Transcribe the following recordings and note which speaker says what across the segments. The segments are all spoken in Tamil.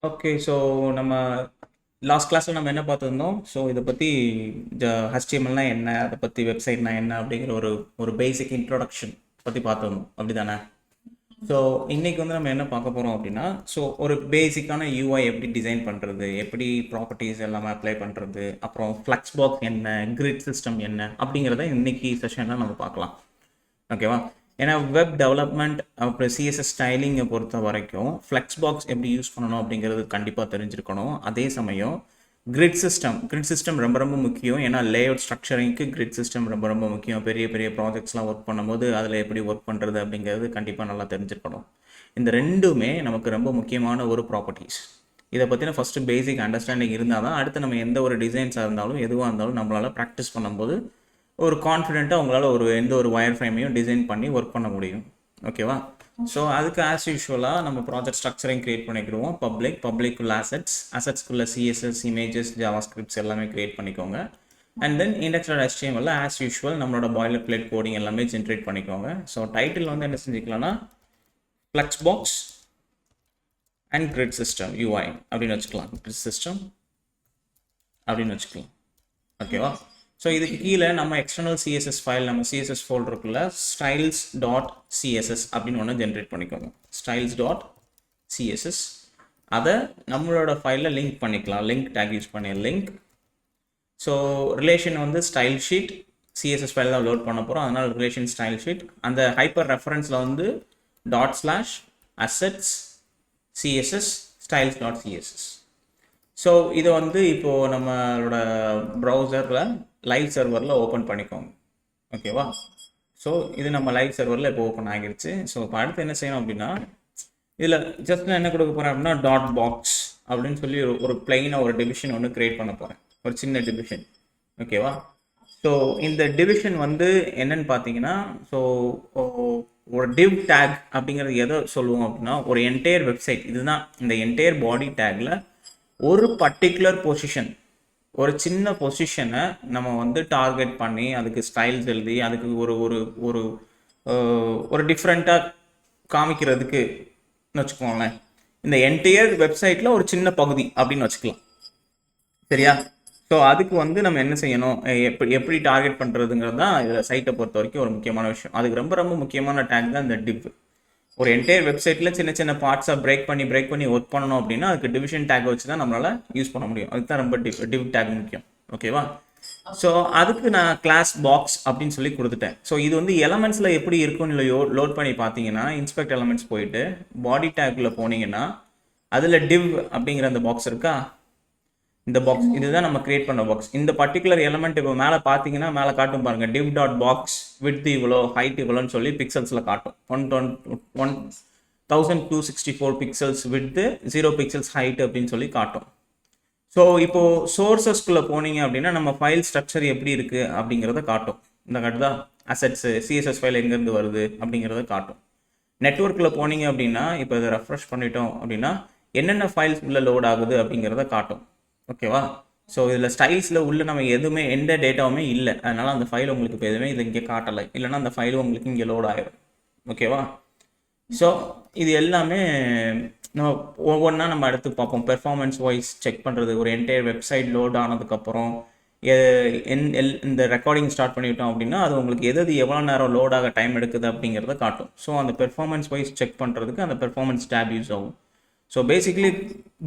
Speaker 1: ஓகே. ஸோ நம்ம லாஸ்ட் கிளாஸில் நம்ம என்ன பார்த்துருந்தோம்? ஸோ இதை பற்றி HTMLனா என்ன, அதை பற்றி வெப்சைட்னா என்ன அப்படிங்கிற ஒரு ஒரு பேசிக் இன்ட்ரோடக்ஷன் பற்றி பார்த்துருந்தோம், அப்படி தானே? ஸோ இன்னைக்கு வந்து நம்ம என்ன பார்க்க போகிறோம் அப்படின்னா, ஸோ ஒரு பேசிக்கான UI எப்படி டிசைன் பண்ணுறது, எப்படி ப்ராப்பர்ட்டிஸ் எல்லாமே அப்ளை பண்ணுறது, அப்புறம் ஃப்ளக்ஸ் பாக்ஸ் என்ன, கிரிட் சிஸ்டம் என்ன அப்படிங்கிறத இன்னைக்கு செஷனில் நம்ம பார்க்கலாம். ஓகேவா? ஏன்னா வெப் டெவலப்மெண்ட் அப்புறம் சிஎஸ்எஸ் ஸ்டைலிங்கை பொறுத்த வரைக்கும் ஃப்ளெக்ஸ் பாக்ஸ் எப்படி யூஸ் பண்ணணும் அப்படிங்கிறது கண்டிப்பாக தெரிஞ்சிருக்கணும். அதே சமயம் கிரிட் சிஸ்டம் ரொம்ப ரொம்ப முக்கியம். ஏன்னா லேஅவுட் ஸ்ட்ரக்சரிங்க்கு கிரிட் சிஸ்டம் ரொம்ப ரொம்ப முக்கியம். பெரிய பெரிய ப்ராஜெக்ட்ஸ்லாம் ஒர்க் பண்ணும்போது அதில் எப்படி ஒர்க் பண்ணுறது அப்படிங்கிறது கண்டிப்பாக நல்லா தெரிஞ்சிருக்கணும். இந்த ரெண்டுமே நமக்கு ரொம்ப முக்கியமான ஒரு ப்ராப்பர்ட்டிஸ். இதை பற்றின ஃபஸ்ட்டு பேசிக் அண்டர்ஸ்டாண்டிங் இருந்தால் தான் அடுத்து நம்ம எந்த ஒரு டிசைன்ஸாக இருந்தாலும் எதுவாக இருந்தாலும் நம்மளால் ப்ராக்டிஸ் பண்ணும்போது ஒரு கான்ஃபிடென்ட்டாக உங்களால் எந்த ஒரு வயர் ஃப்ரேமையும் டிசைன் பண்ணி ஒர்க் பண்ண முடியும். ஓகேவா? ஸோ அதுக்கு ஆஸ் யூஷுவலாக நம்ம ப்ராஜெக்ட் ஸ்ட்ரக்சரையும் க்ரியேட் பண்ணிக்கிடுவோம். பப்ளிக்குள்ள அசட்ஸ்க்குள்ள சிஎஸ்எஸ், இமேஜஸ், ஜாவாஸ்கிரிப்ட்ஸ் எல்லாமே க்ரியேட் பண்ணிக்கோங்க. And then index HTML as usual நம்மளோட பாய்லர் பிளேட் கோடிங் எல்லாமே ஜென்ரேட் பண்ணிக்கோங்க. ஸோ டைட்டில் வந்து என்ன செஞ்சுக்கலாம்னா flexbox and grid system UI அப்படின்னு வச்சுக்கலாம். கிரிட் சிஸ்டம் அப்படின்னு வச்சுக்கலாம். ஓகேவா? ஸோ இதுக்கு கீழே நம்ம எக்ஸ்டர்னல் சிஎஸ்எஸ் ஃபைல், நம்ம சிஎஸ்எஸ் ஃபோல்டருக்குள்ள styles.css அப்படின்னு ஒன்று ஜென்ரேட் பண்ணிக்கோங்க. styles.css அதை நம்மளோட ஃபைலில் லிங்க் பண்ணிக்கலாம். லிங்க் டேக் யூஸ் பண்ணி லிங்க். ஸோ ரிலேஷன் வந்து ஸ்டைல் ஷீட், சிஎஸ்எஸ் ஃபைல் தான் லோட் பண்ண போகிறோம், அதனால் ரிலேஷன் ஸ்டைல் ஷீட். அந்த ஹைப்பர் ரெஃபரன்ஸில் வந்து /assets css styles.css. ஸோ இதை வந்து இப்போது நம்மளோட ப்ரௌசரில் லைவ் சர்வரில் ஓப்பன் பண்ணிக்கோங்க. ஓகேவா? ஸோ இது நம்ம லைவ் சர்வரில் இப்போ ஓப்பன் ஆகிருச்சு. ஸோ இப்போ அடுத்து என்ன செய்யணும் அப்படின்னா, இதில் ஜஸ்ட் நான் என்ன கொடுக்க போகிறேன் அப்படின்னா டாட் பாக்ஸ் அப்படின்னு சொல்லி ஒரு பிளெயினாக ஒரு டிவிஷன் ஒன்று க்ரியேட் பண்ண போகிறேன், ஒரு சின்ன டிவிஷன். ஓகேவா? ஸோ இந்த டிவிஷன் வந்து என்னன்னு பார்த்தீங்கன்னா, ஸோ ஒரு டிவ் டேக் அப்படிங்கிறது எதை சொல்லுவோம் அப்படின்னா, ஒரு என்டையர் வெப்சைட், இதுதான் இந்த என்டையர் பாடி டேக்கில் ஒரு பர்டிகுலர் பொசிஷன், ஒரு சின்ன பொசிஷனை நம்ம வந்து டார்கெட் பண்ணி அதுக்கு ஸ்டைல்ஸ் எழுதி அதுக்கு ஒரு ஒரு ஒரு ஒரு டிஃப்ரெண்ட்டாக காமிக்கிறதுக்கு வச்சுக்கோங்களேன். இந்த என்டையர் வெப்சைட்டில் ஒரு சின்ன பகுதி அப்படின்னு வச்சுக்கலாம். சரியா? ஸோ அதுக்கு வந்து நம்ம என்ன செய்யணும், எப்படி டார்கெட் பண்ணுறதுங்கிறது தான் இதில் சைட்டை பொறுத்த வரைக்கும் ஒரு முக்கியமான விஷயம். அதுக்கு ரொம்ப ரொம்ப முக்கியமான டேக் தான் இந்த டிவ். ஒரு என்டையர் வெப்சைட்டில் சின்ன சின்ன பார்ட்ஸாக பிரேக் பண்ணி ஒர்க் பண்ணணும் அப்படின்னா அதுக்கு டிவிஷன் டேக் வச்சு தான் நம்மளால் யூஸ் பண்ண முடியும். அதுக்கு தான் ரொம்ப டிவ் டேக் முக்கியம். ஓகேவா? ஸோ அதுக்கு நான் கிளாஸ் பாக்ஸ் அப்படின்னு சொல்லி கொடுத்துட்டேன். ஸோ இது வந்து எலமெண்ட்ஸில் எப்படி இருக்குன்னு இல்லையோ லோட் பண்ணி பார்த்தீங்கன்னா, இன்ஸ்பெக்ட் எலமெண்ட்ஸ் போயிட்டு பாடி டேக்கில் போனீங்கன்னா அதில் டிவ் அப்படிங்கிற அந்த பாக்ஸ் இருக்கா, இந்த பாக்ஸ் இதுதான் நம்ம கிரியேட் பண்ண பாக்ஸ். இந்த பர்டிகுலர் எலமெண்ட் இப்போ மேலே பார்த்தீங்கன்னா மேலே காட்டும் பாருங்க, div டாட் பாக்ஸ் வித் இவ்வளோ ஹைட் இவ்வளோன்னு சொல்லி பிக்சல்ஸில் காட்டும். 1264 பிக்சல்ஸ் வித் 0 பிக்சல்ஸ் ஹைட் அப்படின்னு சொல்லி காட்டும். ஸோ இப்போது சோர்சஸ்குள்ளே போனீங்க அப்படின்னா நம்ம ஃபைல் ஸ்ட்ரக்சர் எப்படி இருக்குது அப்படிங்கிறத காட்டும். இந்த காட்டுதா அசட்ஸ் சிஎஸ்எஸ் ஃபைல் எங்கேருந்து வருது அப்படிங்கிறத காட்டும். நெட்ஒர்க்கில் போனீங்க அப்படின்னா இப்போ இதை ரெஃப்ரெஷ் பண்ணிட்டோம் அப்படின்னா என்னென்ன ஃபைல்ஸ் உள்ள லோட் ஆகுது அப்படிங்கிறத காட்டும். ஓகேவா? ஸோ இதில் ஸ்டைல்ஸில் உள்ள நம்ம எதுவுமே எந்த டேட்டாவுமே இல்லை, அதனால் அந்த ஃபைல் உங்களுக்கு இப்போ எதுவுமே இது இங்கே காட்டலை, இல்லைனா அந்த ஃபைலும் உங்களுக்கு இங்கே லோட் ஆகிடும். ஓகேவா? ஸோ இது எல்லாமே நம்ம ஒவ்வொன்றா நம்ம எடுத்து பார்ப்போம். பெர்ஃபார்மன்ஸ் வைஸ் செக் பண்ணுறது, ஒரு என்டையர் வெப்சைட் லோட் ஆனதுக்கப்புறம் இந்த ரெக்கார்டிங் ஸ்டார்ட் பண்ணிவிட்டோம் அப்படின்னா அது உங்களுக்கு எவ்வளோ நேரம் லோட் ஆக டைம் எடுக்குது அப்படிங்கிறத காட்டும். ஸோ அந்த பெர்ஃபார்மன்ஸ் வைஸ் செக் பண்ணுறதுக்கு அந்த பெர்ஃபார்மன்ஸ் டேப் யூஸ் ஆகும். ஸோ பேசிக்லி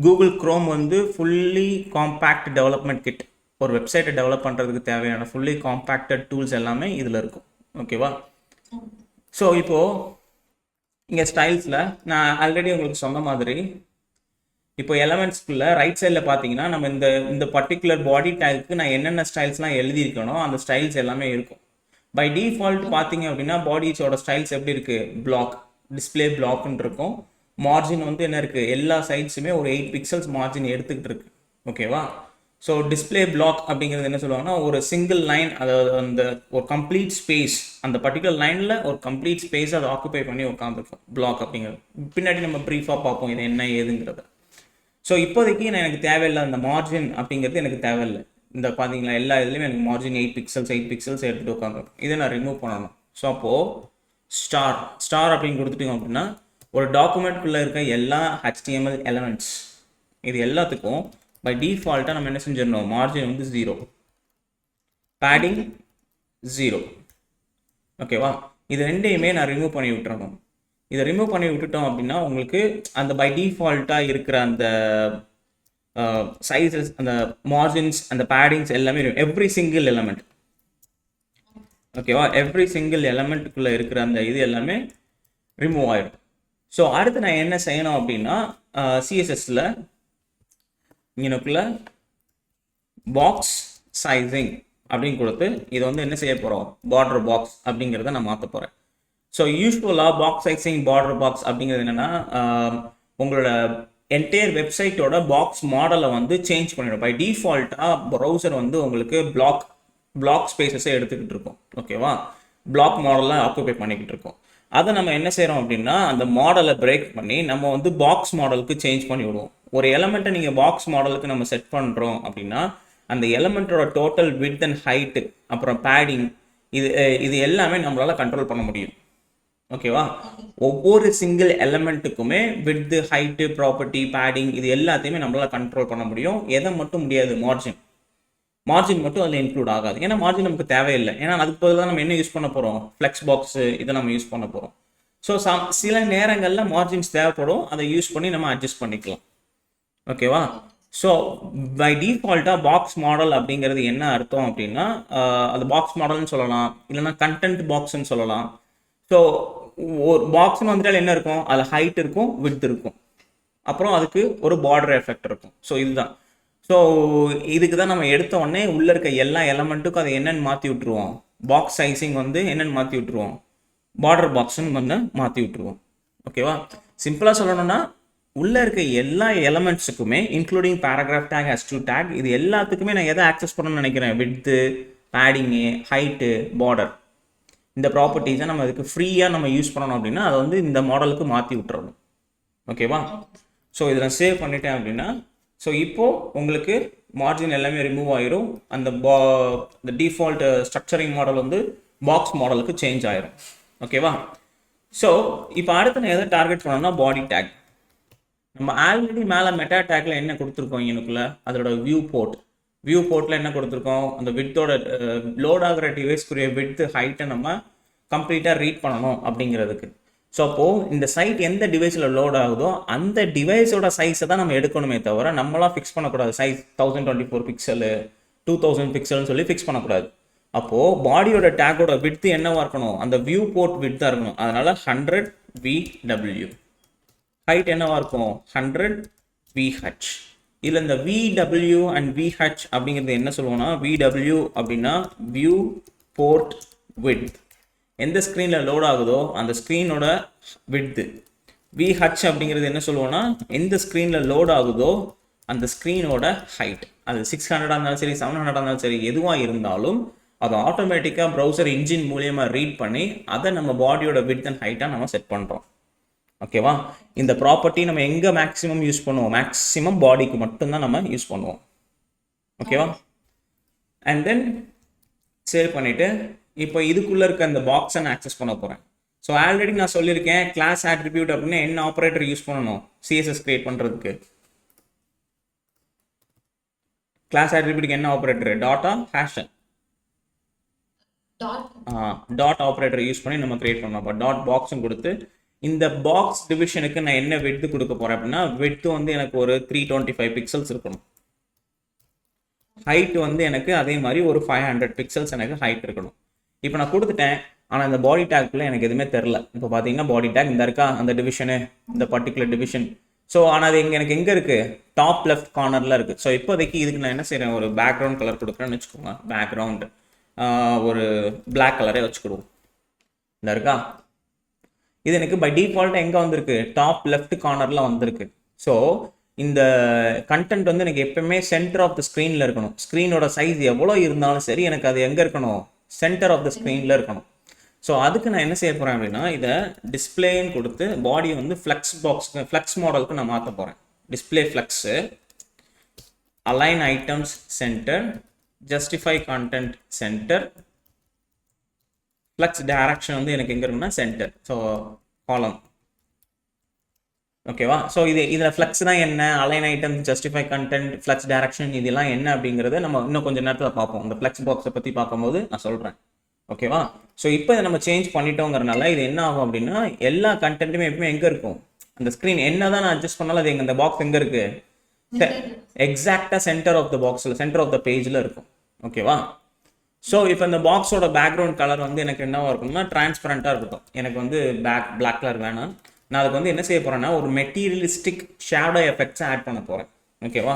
Speaker 1: கூகுள் க்ரோம் வந்து ஃபுல்லி காம்பேக்ட் டெவலப்மெண்ட் கிட். ஒரு வெப்சைட்டை டெவலப் பண்ணுறதுக்கு தேவையான ஃபுல்லி காம்பேக்டட் டூல்ஸ் எல்லாமே இதில் இருக்கும். ஓகேவா? ஸோ இப்போது இங்கே ஸ்டைல்ஸில் நான் ஆல்ரெடி உங்களுக்கு சொன்ன மாதிரி இப்போ எலமெண்ட்ஸ்குள்ளே ரைட் சைடில் பார்த்தீங்கன்னா நம்ம இந்த பர்டிகுலர் பாடி டேக்கு நான் என்னென்ன ஸ்டைல்ஸ்லாம் எழுதியிருக்கணும் அந்த ஸ்டைல்ஸ் எல்லாமே இருக்கும். பை டிஃபால்ட் பார்த்தீங்க அப்படின்னா பாடிஸோட ஸ்டைல்ஸ் எப்படி இருக்குது, பிளாக், டிஸ்பிளே பிளாக்னு இருக்கும். மார்ஜின் வந்து என்ன இருக்குது, எல்லா சைட்ஸுமே ஒரு 8 பிக்சல்ஸ் மார்ஜின் எடுத்துக்கிட்டு இருக்கு. ஓகேவா? ஸோ டிஸ்பிளே பிளாக் அப்படிங்கிறது என்ன சொல்லுவாங்கன்னா, ஒரு சிங்கிள் லைன், அதாவது அந்த ஒரு கம்ப்ளீட் ஸ்பேஸ், அந்த பர்டிகுலர் லைனில் ஒரு கம்ப்ளீட் ஸ்பேஸ் அதை ஆக்குபை பண்ணி உட்காந்துருக்கும் பிளாக் அப்படிங்கிறது. பின்னாடி நம்ம ப்ரீஃபாக பார்ப்போம் இது என்ன ஏதுங்கிறத. ஸோ இப்போதைக்கு எனக்கு தேவையில்லை, அந்த மார்ஜின் அப்படிங்கிறது எனக்கு தேவையில்லை. இந்த பார்த்தீங்களா எல்லா இதுலேயுமே எனக்கு மார்ஜின் 8 பிக்சல்ஸ் எடுத்துகிட்டு உட்காந்துருக்கும். இதை நான் ரிமூவ் பண்ணணும். ஸோ அப்போது ஸ்டார் அப்படின்னு கொடுத்துட்டோம் அப்படின்னா ஒரு டாக்குமெண்ட்குள்ளே இருக்க எல்லா HTML எலமெண்ட்ஸ், இது எல்லாத்துக்கும் பை டிஃபால்ட்டாக நம்ம என்ன செஞ்சிடணும், மார்ஜின் வந்து 0, பேடிங் 0. ஓகேவா? இது ரெண்டையுமே நான் ரிமூவ் பண்ணி விட்டுறணும். இதை ரிமூவ் பண்ணி விட்டுட்டோம் அப்படின்னா உங்களுக்கு அந்த பை டிஃபால்ட்டாக இருக்கிற அந்த சைஸஸ், அந்த மார்ஜின்ஸ், அந்த பேடிங்ஸ் எல்லாமே எவ்ரி சிங்கிள் எலமெண்ட். ஓகேவா? எவ்ரி சிங்கிள் எலமெண்ட்டுக்குள்ளே இருக்கிற அந்த இது எல்லாமே ரிமூவ் ஆகிடும். ஸோ அடுத்து நான் என்ன செய்யணும் அப்படின்னா சிஎஸ்எஸ்ல இங்கனுக்குள்ள பாக்ஸ் சைசிங் அப்படின்னு கொடுத்து இதை வந்து என்ன செய்ய போகிறோம், பார்டர் பாக்ஸ் அப்படிங்கிறத நான் மாற்ற போகிறேன். ஸோ யூஸ்வலாக பாக்ஸ் சைசிங் பார்டர் பாக்ஸ் அப்படிங்கிறது என்னென்னா உங்களோட என்டையர் வெப்சைட்டோட பாக்ஸ் மாடலை வந்து சேஞ்ச் பண்ணிடும். பை டிஃபால்ட்டாக ப்ரௌசர் வந்து உங்களுக்கு பிளாக் ஸ்பேசஸை எடுத்துக்கிட்டு இருக்கும். ஓகேவா? பிளாக் மாடலில் ஆக்குபை பண்ணிக்கிட்டு இருக்கோம். அதை நம்ம என்ன செய்கிறோம் அப்படின்னா அந்த மாடலை பிரேக் பண்ணி நம்ம வந்து பாக்ஸ் மாடலுக்கு சேஞ்ச் பண்ணி விடுவோம். ஒரு எலமெண்ட்டை நீங்கள் பாக்ஸ் மாடலுக்கு நம்ம செட் பண்ணுறோம் அப்படின்னா அந்த எலமெண்ட்டோட டோட்டல் விட்த் அண்ட் ஹைட்டு, அப்புறம் பேடிங், இது எல்லாமே நம்மளால் கண்ட்ரோல் பண்ண முடியும். ஓகேவா? ஒவ்வொரு சிங்கிள் எலமெண்ட்டுக்குமே விட்த், ஹைட்டு, ப்ராப்பர்ட்டி, பேடிங் இது எல்லாத்தையுமே நம்மளால் கண்ட்ரோல் பண்ண முடியும். எதை மட்டும் முடியாது, மார்ஜின் மட்டும் அதில் இன்க்ளூட் ஆகாது. ஏன்னா மார்ஜின் நமக்கு தேவையில்லை. ஏன்னா அதுக்கு பதிலாக நம்ம என்ன யூஸ் பண்ண போகிறோம், ஃப்ளெக்ஸ் பாக்ஸு இதை நம்ம யூஸ் பண்ண போகிறோம். ஸோ சில நேரங்களில் மார்ஜின்ஸ் தேவைப்படும், அதை யூஸ் பண்ணி நம்ம அட்ஜஸ்ட் பண்ணிக்கலாம். ஓகேவா? ஸோ பை டிஃபால்ட்டாக பாக்ஸ் மாடல் அப்படிங்கிறது என்ன அர்த்தம் அப்படின்னா அது பாக்ஸ் மாடல்னு சொல்லலாம், இல்லைன்னா கண்டென்ட் பாக்ஸ்ன்னு சொல்லலாம். ஸோ ஒரு பாக்ஸ்னு வந்துட்டால் என்ன இருக்கும், அதில் ஹைட் இருக்கும், விட்த் இருக்கும், அப்புறம் அதுக்கு ஒரு பார்டர் எஃபெக்ட் இருக்கும். ஸோ இதுதான். ஸோ இதுக்கு தான் நம்ம எடுத்த உடனே உள்ளே இருக்க எல்லா எலமெண்ட்டுக்கும் அதை என்னென்னு மாற்றி விட்டுருவோம், பாக்ஸ் சைஸிங் வந்து என்னென்னு மாற்றி விட்டுருவோம், பார்டர் பாக்ஸ்ன்னு வந்து மாற்றி விட்டுருவோம். ஓகேவா? சிம்பிளாக சொல்லணும்னா உள்ளே இருக்க எல்லா எலமெண்ட்ஸுக்குமே including paragraph tag, H2 tag, இது எல்லாத்துக்குமே நான் எதை ஆக்சஸ் பண்ணணும்னு நினைக்கிறேன், விட்த்து, பேடிங்கு, ஹைட்டு, பார்டர், இந்த ப்ராப்பர்ட்டிஸை நம்ம அதுக்கு ஃப்ரீயாக நம்ம யூஸ் பண்ணணும் அப்படின்னா அதை வந்து இந்த மாடலுக்கு மாற்றி விட்டுறணும். ஓகேவா? ஸோ இதில் சேவ் பண்ணிட்டேன் அப்படின்னா ஸோ இப்போது உங்களுக்கு மார்ஜின் எல்லாமே ரிமூவ் ஆயிரும். அந்த டிஃபால்ட் ஸ்ட்ரக்சரிங் மாடல் வந்து பாக்ஸ் மாடலுக்கு சேஞ்ச் ஆயிரும். ஓகேவா? ஸோ இப்போ அடுத்து நான் எதை டார்கெட் பண்ணோம்னா பாடி டேக். நம்ம ஆல்ரெடி மேலே மெட்டா டேக்கில் என்ன கொடுத்துருக்கோம், எனக்குள்ள அதோட வியூ போர்ட்டில் என்ன கொடுத்துருக்கோம், அந்த வித்தோட லோட் ஆகிற டிவைஸ்க்குரிய வித்து ஹைட்டை நம்ம கம்ப்ளீட்டாக ரீட் பண்ணணும் அப்படிங்கிறதுக்கு. ஸோ அப்போது இந்த சைட் எந்த டிவைஸில் லோட் ஆகுதோ அந்த டிவைஸோட சைஸை தான் நம்ம எடுக்கணுமே தவிர நம்மளாம் ஃபிக்ஸ் பண்ணக்கூடாது. சைஸ் 1024 பிக்சலு 2000 பிக்சல்னு சொல்லி ஃபிக்ஸ் பண்ணக்கூடாது. அப்போது பாடியோட டேக்கோட விட்த்து என்னவாக இருக்கணும், அந்த வியூ போர்ட் விட்தாக இருக்கணும். அதனால் 100 VW. ஹைட் என்னவாக இருக்கும், 100 VH. இதில் இந்த VW அண்ட் VH அப்படிங்கிறது என்ன சொல்லுவோம்னா, VW அப்படின்னா வியூ போர்ட் விட்த், எந்த ஸ்க்ரீனில் லோட் ஆகுதோ அந்த ஸ்க்ரீனோட விட்த்து. VH அப்படிங்கிறது என்ன சொல்லுவோம்னா, எந்த ஸ்க்ரீனில் லோட் ஆகுதோ அந்த ஸ்க்ரீனோட ஹைட். அது 600 இருந்தாலும் சரி, 700 இருந்தாலும் சரி, எதுவாக இருந்தாலும் அதை ஆட்டோமேட்டிக்காக ப்ரௌசர் இன்ஜின் மூலியமாக ரீட் பண்ணி அதை நம்ம பாடியோட விட்த் அண்ட் ஹைட்டாக நம்ம செட் பண்ணுறோம். ஓகேவா? இந்த ப்ராப்பர்ட்டி நம்ம எங்கே மேக்ஸிமம் யூஸ் பண்ணுவோம், மேக்ஸிமம் பாடிக்கு மட்டும்தான் நம்ம யூஸ் பண்ணுவோம். ஓகேவா? அண்ட் தென் சேவ் பண்ணிவிட்டு இப்போ இதுக்குள்ளே இருக்க அந்த பாக்ஸை நான் ஆக்சஸ் பண்ண போகிறேன். ஸோ ஆல்ரெடி நான் சொல்லியிருக்கேன் கிளாஸ் ஆட்ரிபியூட் அப்படின்னா என்ன ஆப்ரேட்டர் யூஸ் பண்ணணும் சிஎஸ்எஸ் கிரியேட் பண்ணுறதுக்கு. கிளாஸ் ஆட்ரிபியூட்டுக்கு என்ன operator, tata hash dot operator use பண்ணி நம்ம கிரியேட் பண்ணோம். அப்போ டாட் பாக்ஸும் கொடுத்து இந்த பாக்ஸ் டிவிஷனுக்கு நான் என்ன விட்த் கொடுக்க போகிறேன் அப்படின்னா விட்த் வந்து எனக்கு ஒரு 325 பிக்சல்ஸ் இருக்கணும். ஹைட் வந்து எனக்கு அதே மாதிரி ஒரு 500 பிக்சல்ஸ் எனக்கு ஹைட் இருக்கணும். இப்போ நான் கொடுத்துட்டேன், ஆனால் இந்த பாடி டேக்குள்ள எனக்கு எதுவுமே தெரில. இப்போ பார்த்தீங்கன்னா பாடி டேக் இந்த இருக்கா, அந்த டிவிஷனு, இந்த பர்டிகுலர் டிவிஷன். ஸோ ஆனால் அது எனக்கு எங்கே இருக்குது, டாப் லெஃப்ட் கார்னரில் இருக்குது. ஸோ இப்போதைக்கு இதுக்கு நான் என்ன செய்கிறேன், ஒரு பேக்ரவுண்ட் கலர் கொடுக்குறேன்னு வச்சுக்கோங்க. பேக்ரவுண்டு ஒரு பிளாக் கலரே வச்சுக்கிடுவோம். இந்த இருக்கா, இது எனக்கு பை டிஃபால்ட்டாக எங்கே வந்திருக்கு, டாப் லெஃப்ட் கார்னரில் வந்திருக்கு. ஸோ இந்த கண்டென்ட் வந்து எனக்கு எப்பவுமே சென்டர் ஆஃப் த ஸ்க்ரீனில் இருக்கணும். ஸ்க்ரீனோட சைஸ் எவ்வளோ இருந்தாலும் சரி எனக்கு அது எங்கே இருக்கணும், சென்டர் ஆஃப் த ஸ்க்ரீனில் இருக்கணும். ஸோ அதுக்கு நான் என்ன செய்ய போகிறேன் அப்படின்னா இதை டிஸ்பிளேன்னு கொடுத்து பாடியை வந்து ஃப்ளெக்ஸ் மாடலுக்கு நான் மாற்ற போகிறேன். Display flex, align items centre, justify content centre, flex direction வந்து எனக்கு எங்கே இருக்குன்னா சென்டர். ஸோ காலம் ஓகேவா? ஸோ இதில் ஃப்ளக்ஸ்னா என்ன, align item, justify content, flex direction, இதெல்லாம் என்ன அப்படிங்கிறத நம்ம இன்னும் கொஞ்சம் நேரத்தில் பார்ப்போம். இந்த ஃப்ளக்ஸ் பாக்ஸை பற்றி பார்க்கும்போது நான் சொல்கிறேன். ஓகேவா? ஸோ இப்போ இதை நம்ம சேஞ்ச் பண்ணிட்டோங்கிறனால இது என்ன ஆகும் அப்படின்னா எல்லா கண்டென்ட்டுமே எப்பவுமே எங்கே இருக்கும், அந்த ஸ்க்ரீன் என்ன தான் நான் அட்ஜஸ்ட் பண்ணாலும் அது இந்த பாக்ஸ் எங்கே இருக்குது, எக்ஸாக்டாக சென்டர் ஆஃப் த பாக்ஸில், சென்டர் ஆஃப் த பேஜில் இருக்கும். ஓகேவா? ஸோ இப்போ இந்த பாக்ஸோட பேக்ரவுண்ட் கலர் வந்து எனக்கு என்னவா இருக்கும்னா டிரான்ஸ்பரண்ட்டாக இருக்கட்டும். எனக்கு வந்து பிளாக் கலர் வேணாம். நான் அதுக்கு வந்து என்ன செய்ய போகிறேன்னா ஒரு மெட்டீரியலிஸ்டிக் ஷேடோ எஃபெக்ட்ஸை ஆட் பண்ண போகிறேன். ஓகேவா?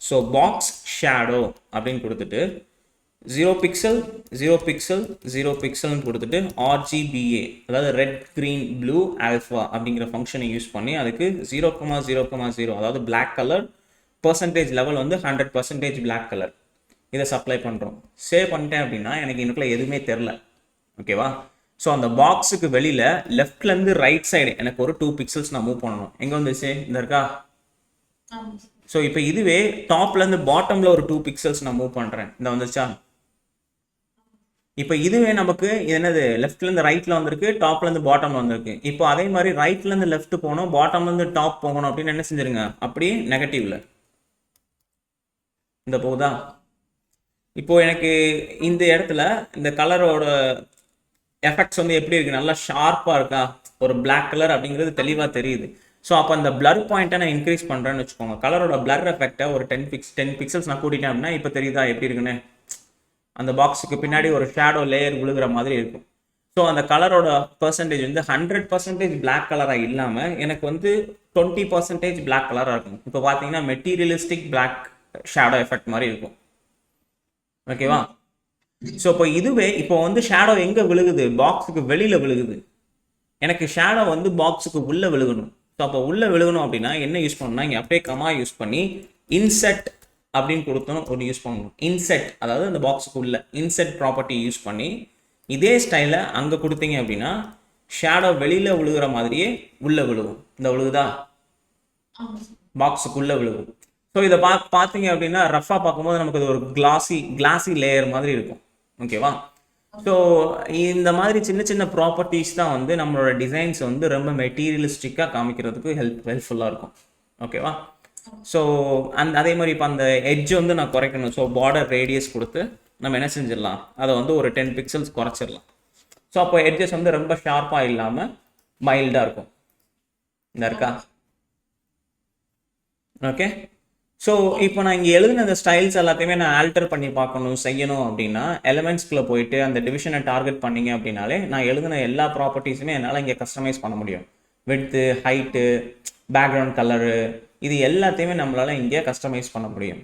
Speaker 1: ஸோ பாக்ஸ் ஷேடோ அப்படின்னு கொடுத்துட்டு 0 பிக்சல் 0 பிக்சல் 0 பிக்சல்னு கொடுத்துட்டு RGBA, அதாவது ரெட் க்ரீன் ப்ளூ ஆல்ஃபா அப்படிங்கிற ஃபங்க்ஷனை யூஸ் பண்ணி அதுக்கு 0,0,0 அதாவது பிளாக் கலர் பர்சன்டேஜ் லெவல் வந்து 100% பிளாக் கலர் இதை சப்ளை பண்ணுறோம். சேவ் பண்ணிட்டேன் அப்படின்னா எனக்கு இன்னுக்குள்ள எதுவுமே தெரில. ஓகேவா? ஸோ அந்த பாக்ஸுக்கு வெளியில் லெஃப்ட்லேருந்து ரைட் சைடு எனக்கு ஒரு 2 பிக்சல்ஸ் நான் மூவ் பண்ணணும். எங்கே வந்துச்சு, இந்த இருக்கா? ஸோ இப்போ இதுவே டாப்லேருந்து பாட்டமில் ஒரு 2 பிக்சல்ஸ் நான் மூவ் பண்ணுறேன். இந்த வந்துச்சா? இப்போ இதுவே நமக்கு என்னது, லெஃப்ட்லேருந்து ரைட்டில் வந்திருக்கு, டாப்லேருந்து பாட்டமில் வந்திருக்கு. இப்போ அதே மாதிரி ரைட்லேருந்து லெஃப்ட் போகணும், பாட்டம்லேருந்து டாப் போகணும் அப்படின்னு என்ன செஞ்சிருங்க, அப்படியே நெகட்டிவ்ல இந்த போகுதா? இப்போ எனக்கு இந்த இடத்துல இந்த கலரோட எஃபெக்ட்ஸ் வந்து எப்படி இருக்குது, நல்லா ஷார்ப்பாக இருக்கா, ஒரு பிளாக் கலர் அப்படிங்கிறது தெளிவாக தெரியுது. ஸோ அப்போ அந்த பிளர் பாயிண்ட்டை நான் இன்க்ரீஸ் பண்ணுறேன்னு வச்சுக்கோங்க. கலரோட பிளர் எஃபெக்டை ஒரு 10 பிக்சல்ஸ் நான் கூட்டிட்டேன் அப்படின்னா இப்போ தெரியுதா எப்படி இருக்குன்னு, அந்த பாக்ஸுக்கு பின்னாடி ஒரு ஷேடோ லேயர் விழுகிற மாதிரி இருக்கும். ஸோ அந்த கலரோட பர்சன்டேஜ் வந்து 100% பிளாக் கலராக இல்லாமல் எனக்கு வந்து 20% பிளாக் கலராக இருக்கும். இப்போ பார்த்தீங்கன்னா மெட்டீரியலிஸ்டிக் பிளாக் ஷேடோ எஃபெக்ட் மாதிரி இருக்கும். ஓகேவா? ஸோ இப்போ இதுவே இப்போ வந்து ஷேடோ எங்கே விழுகுது, பாக்ஸுக்கு வெளியில் விழுகுது. எனக்கு ஷேடோ வந்து பாக்ஸுக்கு உள்ளே விழுகணும். ஸோ அப்போ உள்ளே விழுகணும் அப்படின்னா என்ன யூஸ் பண்ணணும்னா இங்கே அப்படியே கமா யூஸ் பண்ணி இன்செட் அப்படின்னு கொடுத்தோம் ஒன்று யூஸ் பண்ணணும். இன்செட் அதாவது அந்த பாக்ஸுக்கு உள்ள இன்செட் ப்ராப்பர்ட்டி யூஸ் பண்ணி இதே ஸ்டைலில் அங்கே கொடுத்தீங்க அப்படின்னா ஷேடோ வெளியில் விழுகிற மாதிரியே உள்ளே விழுகும். இந்த விழுகுதா, பாக்ஸுக்குள்ளே விழுகும். ஸோ இதை பார்த்தீங்க அப்படின்னா ரஃபாக பார்க்கும்போது நமக்கு அது ஒரு கிளாசி லேயர் மாதிரி இருக்கும். ஓகேவா? ஸோ இந்த மாதிரி சின்ன சின்ன ப்ராப்பர்ட்டிஸ் தான் வந்து நம்மளோட டிசைன்ஸ் வந்து ரொம்ப மெட்டீரியலிஸ்டிக்காக காமிக்கிறதுக்கு ஹெல்ப்ஃபுல்லாக இருக்கும். ஓகேவா? ஸோ அதே மாதிரி இப்போ அந்த எட்ஜ் வந்து நான் குறைக்கணும். ஸோ பார்டர் ரேடியஸ் கொடுத்து நம்ம என்ன செஞ்சிடலாம், அதை வந்து ஒரு 10 பிக்சல்ஸ் குறைச்சிடலாம். ஸோ அப்போ எட்ஜஸ் வந்து ரொம்ப ஷார்ப்பாக இல்லாமல் மைல்டாக இருக்கும். இந்த இருக்கா? ஓகே. ஸோ இப்போ நான் இங்கே எழுதின அந்த ஸ்டைல்ஸ் எல்லாத்தையுமே நான் ஆல்டர் பண்ணி செய்யணும் அப்படின்னா எலிமெண்ட்ஸ்குள்ளே போயிட்டு அந்த டிவிஷனை டார்கெட் பண்ணிங்க அப்படின்னாலே நான் எழுதின எல்லா ப்ராப்பர்ட்டிஸுமே என்னால் இங்கே கஸ்டமைஸ் பண்ண முடியும். விட்த்து, ஹைட்டு, பேக்ரவுண்ட் கலரு, இது எல்லாத்தையுமே நம்மளால இங்கே கஸ்டமைஸ் பண்ண முடியும்.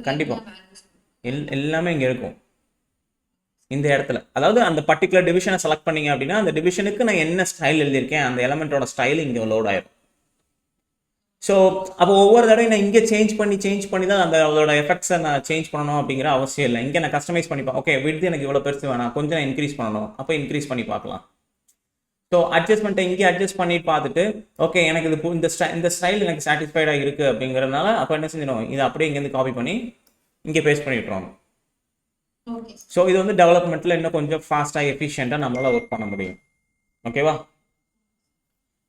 Speaker 1: கண்டிப்பாக எல்லாமே இங்கே இருக்கும் இந்த இடத்துல. அதாவது அந்த பர்டிகுலர் டிவிஷனை செலக்ட் பண்ணீங்க அப்படின்னா அந்த டிவிஷனுக்கு நான் என்ன ஸ்டைல் எழுதியிருக்கேன் அந்த எலமெண்ட்டோட ஸ்டைல் இங்கே லோட் ஆயிடும். ஸோ அப்போ ஒவ்வொரு தடவையும் நான் இங்கே சேஞ்ச் பண்ணி தான் அதோட எஃபெக்ட்ஸை நான் சேஞ்ச் பண்ணணும் அப்படிங்கிற அவசியம் இல்லை. இங்கே நான் கஸ்டமைஸ் பண்ணிப்பேன். ஓகே, விட்த் எனக்கு இவ்வளோ பெருசு வேணாம், கொஞ்சம் நான் இன்க்ரீஸ் பண்ணணும், அப்போ இன்க்ரீஸ் பண்ணி பார்க்கலாம். ஸோ அட்ஜஸ்ட்மெண்ட்டை இங்கே அட்ஜஸ்ட் பண்ணி பார்த்துட்டு ஓகே எனக்கு இது இந்த ஸ்டைல் எனக்கு சாட்டிஸ்ஃபைடாக இருக்குது அப்படிங்கிறதுனால அப்போ என்ன செஞ்சிடும், இதை அப்படியே இங்கேருந்து காப்பி பண்ணி இங்கே பேஸ்ட் பண்ணி விட்டுருவாங்க. ஸோ இது வந்து டெவலப்மெண்ட்டில் இன்னும் கொஞ்சம் ஃபாஸ்ட்டாக எஃபிஷியண்ட்டாக நம்மளால் ஒர்க் பண்ண முடியும். ஓகேவா?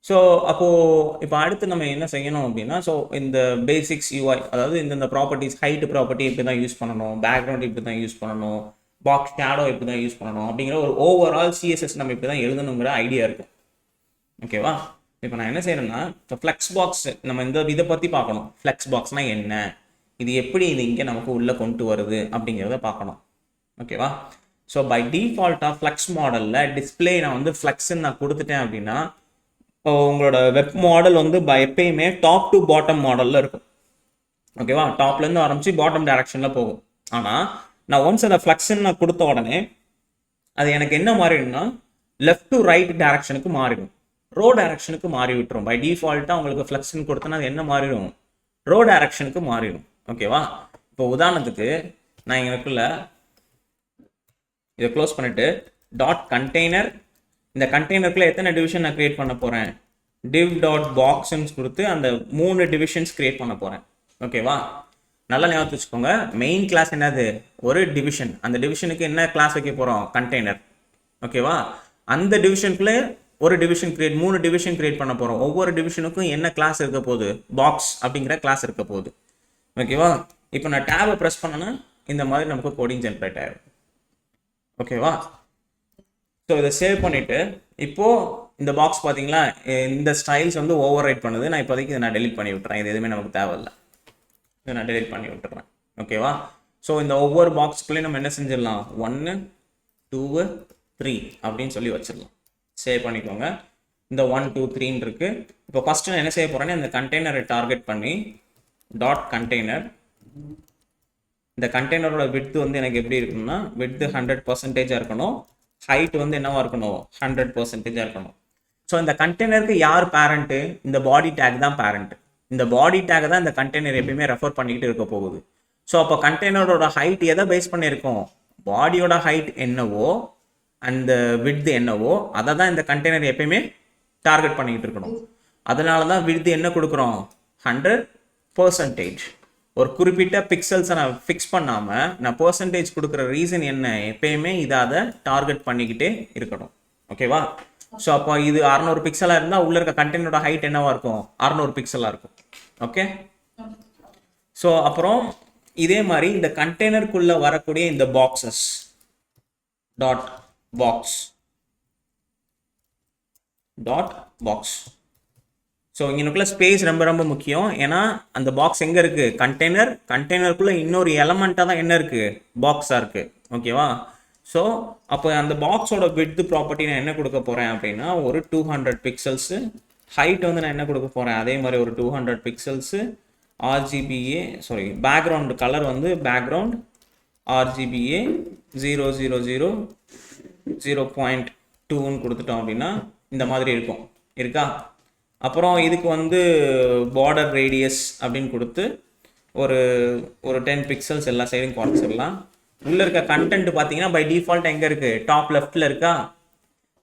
Speaker 1: ஸோ அப்போது இப்போ அடுத்து நம்ம என்ன செய்யணும் அப்படின்னா ஸோ இந்த பேசிக்ஸ் UI, அதாவது இந்த ப்ராப்பர்ட்டிஸ், ஹைட் ப்ராப்பர்ட்டி இப்படி தான் யூஸ் பண்ணணும், பேக்ரவுண்ட் இப்படி தான் யூஸ் பண்ணணும், பாக்ஸ் ஷேடோ இப்படி தான் யூஸ் பண்ணணும் அப்படிங்கிற ஒரு ஓவரால் CSS நம்ம இப்படி தான் எழுதணுங்கிற ஐடியா இருக்கும். ஓகேவா? இப்போ நான் என்ன செய்யறேன்னா இப்போ ஃப்ளெக்ஸ் பாக்ஸ் நம்ம இதை பற்றி பார்க்கணும். ஃப்ளெக்ஸ் பாக்ஸ்னால் என்ன, இது எப்படி இது இங்கே நமக்கு உள்ளே கொண்டு வருது அப்படிங்கிறத பார்க்கணும். ஓகேவா? ஸோ பை டிஃபால்ட்டாக ஃப்ளெக்ஸ் மாடலில் டிஸ்பிளே நான் வந்து ஃப்ளெக்ஸ்ன்னு நான் கொடுத்துட்டேன் அப்படின்னா உங்களோட வெப் மாடல் வந்து எப்பயுமே டாப் டு பாட்டம் மாடலில் இருக்கும். ஓகேவா? டாப்லேருந்து ஆரம்பித்து பாட்டம் டைரக்ஷனில் போகும். ஆனால் நான் ஒன்ஸ் அதை ஃப்ளெக்ஸ்ன்னு நான் கொடுத்த உடனே அது எனக்கு என்ன மாறிடும்னா லெஃப்ட் டு ரைட் டைரக்ஷனுக்கு மாறிடும், ரோ டைரக்ஷனுக்கு மாறி விட்டுரும். பை டிஃபால்ட்டாக உங்களுக்கு ஃப்ளெக்ஸ்ன்னு கொடுத்தோன்னா அது என்ன மாறிடும், ரோ டைரக்ஷனுக்கு மாறிடும். ஓகேவா? இப்போ உதாரணத்துக்கு நான் எனக்குள்ள இதை க்ளோஸ் பண்ணிவிட்டு டாட் கண்டெய்னர், இந்த கண்டெய்னருக்குள்ள எத்தனை டிவிஷன் நான் கிரியேட் பண்ண போகிறேன், div டாட் பாக்ஸ்ன்னு கொடுத்து அந்த 3 டிவிஷன்ஸ் கிரியேட் பண்ண போகிறேன். ஓகேவா? நல்லா ஞாபகம் வச்சுக்கோங்க, மெயின் கிளாஸ் என்னது, ஒரு டிவிஷன். அந்த டிவிஷனுக்கு என்ன கிளாஸ் வைக்க போகிறோம், கண்டெய்னர். ஓகேவா? அந்த டிவிஷனுக்குள்ளே ஒரு டிவிஷன் கிரியேட் 3 டிவிஷன் கிரியேட் பண்ண போகிறோம். ஒவ்வொரு டிவிஷனுக்கும் என்ன கிளாஸ் இருக்க போகுது, பாக்ஸ் அப்படிங்கிற கிளாஸ் இருக்க போகுது. ஓகேவா? இப்போ நான் டேபை ப்ரெஸ் பண்ணேன்னா இந்த மாதிரி நமக்கு கோடிங் ஜென்ரேட் ஆகிடும். ஓகேவா? ஸோ இதை சேவ் பண்ணிவிட்டு இப்போது இந்த பாக்ஸ் பார்த்தீங்களா, இந்த ஸ்டைல்ஸ் வந்து ஓவர் ரைட் பண்ணுது. நான் இப்போதைக்கு இதை நான் டெலிட் பண்ணி விட்டுறேன். இது எதுவுமே நமக்கு தேவையில்லை. இதை நான் டெலிட் பண்ணி விட்டுறேன். ஓகேவா? ஸோ இந்த ஒவ்வொரு பாக்ஸ்க்குள்ளேயும் நம்ம என்ன செஞ்சிடலாம், 1 2 3 அப்படின்னு சொல்லி வச்சிடலாம். சேவ் பண்ணிக்கோங்க. இந்த 1 2 3 இருக்கு. இப்போ ஃபர்ஸ்ட் நான் என்ன செய்ய போறேன்னா, இந்த கண்டெய்னரை டார்கெட் பண்ணி டாட் கண்டெய்னர், இந்த கண்டெய்னரோட விட்த் வந்து எனக்கு எப்படி இருக்கணும்னா, விட்த் 100% இருக்கணும். ஹைட் வந்து என்னவா இருக்கணும், 100% இருக்கணும். ஸோ இந்த கண்டெய்னருக்கு யார் பேரண்ட்டு, இந்த பாடி டேக் தான் பேரண்ட். இந்த பாடி டேக் தான் இந்த கண்டெய்னர் எப்பயுமே ரெஃபர் பண்ணிக்கிட்டு இருக்க போகுது. ஸோ அப்போ கண்டெய்னரோட ஹைட் எதை பேஸ் பண்ணியிருக்கோம், பாடியோட ஹைட் என்னவோ அந்த விட்த் என்னவோ அதை தான் இந்த கண்டெய்னர் எப்பயுமே டார்கெட் பண்ணிக்கிட்டு இருக்கணும். அதனால தான் விட்த் என்ன கொடுக்குறோம், 100%. ஒரு குறிப்பிட்ட பிக்சல்ஸை நான் ஃபிக்ஸ் பண்ணாமல் நான் பர்சன்டேஜ் கொடுக்குற ரீசன் என்ன, எப்பயுமே இதை அதை டார்கெட் பண்ணிக்கிட்டே இருக்கணும். ஓகேவா? ஸோ அப்போ இது 600 பிக்சலாக இருந்தால் உள்ள இருக்க கண்டெய்னரோட ஹைட் என்னவா இருக்கும், 600 பிக்சலாக இருக்கும். ஓகே. ஸோ அப்புறம் இதே மாதிரி இந்த கண்டெய்னருக்குள்ள வரக்கூடிய இந்த boxes dot box dot box. So இங்கனுக்குள்ள ஸ்பேஸ் ரொம்ப ரொம்ப முக்கியம். ஏன்னா அந்த பாக்ஸ் எங்கே இருக்குது, கண்டெய்னருக்குள்ளே இன்னொரு எலமெண்ட்டாக தான் என்ன இருக்குது, பாக்ஸாக இருக்குது. ஓகேவா? ஸோ அப்போ அந்த பாக்ஸோட விட்த் ப்ராப்பர்ட்டி நான் என்ன கொடுக்க போகிறேன் அப்படின்னா, ஒரு 200 பிக்சல்ஸு. ஹைட் வந்து நான் என்ன கொடுக்க போகிறேன், அதே மாதிரி ஒரு 200 பிக்சல்ஸு. RGBA பேக்ரவுண்ட் கலர் வந்து பேக்ரவுண்ட் RGBA 000 0.2ன்னு கொடுத்துட்டோம் அப்படின்னா இந்த மாதிரி இருக்கும். இருக்கா? அப்புறம் இதுக்கு வந்து பார்டர் ரேடியஸ் அப்படின்னு கொடுத்து ஒரு 10 பிக்சல்ஸ் எல்லா சைடும் குறைச்சிடலாம். உள்ளே இருக்க கண்டென்ட் பார்த்தீங்கன்னா பை டிஃபால்ட் எங்கே இருக்குது, டாப் லெஃப்டில் இருக்கா.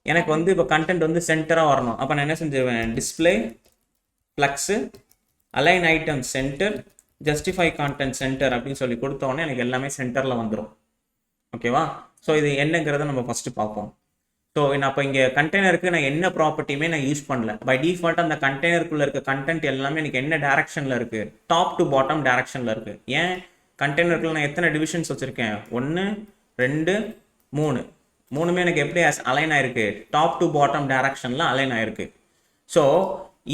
Speaker 1: எனக்கு வந்து இப்போ கண்டென்ட் வந்து சென்டராக வரணும். அப்போ நான் என்ன செஞ்சிருவேன், display flex align item center justify content center அப்படின்னு சொல்லி கொடுத்தோன்னே எனக்கு எல்லாமே சென்டரில் வந்துடும். ஓகேவா? ஸோ இது என்னங்கிறத நம்ம ஃபஸ்ட்டு பார்ப்போம். ஸோ நான் அப்போ இங்கே கண்டெய்னருக்கு நான் என்ன ப்ராப்பர்ட்டியுமே நான் யூஸ் பண்ணல. பை டிஃபால்ட் அந்த கண்டெய்னருக்குள்ளே இருக்க கண்டென்ட் எல்லாமே எனக்கு என்ன டேரக்ஷனில் இருக்குது, டாப் டு பாட்டம் டேரக்ஷனில் இருக்குது. ஏன் கண்டெய்னருக்குள்ள நான் எத்தனை டிவிஷன்ஸ் வச்சுருக்கேன், 1 2 3 மூணுமே எனக்கு எப்படி அலைன் ஆயிருக்கு, டாப் டு பாட்டம் டேரக்ஷனில் அலைன் ஆயிருக்கு. ஸோ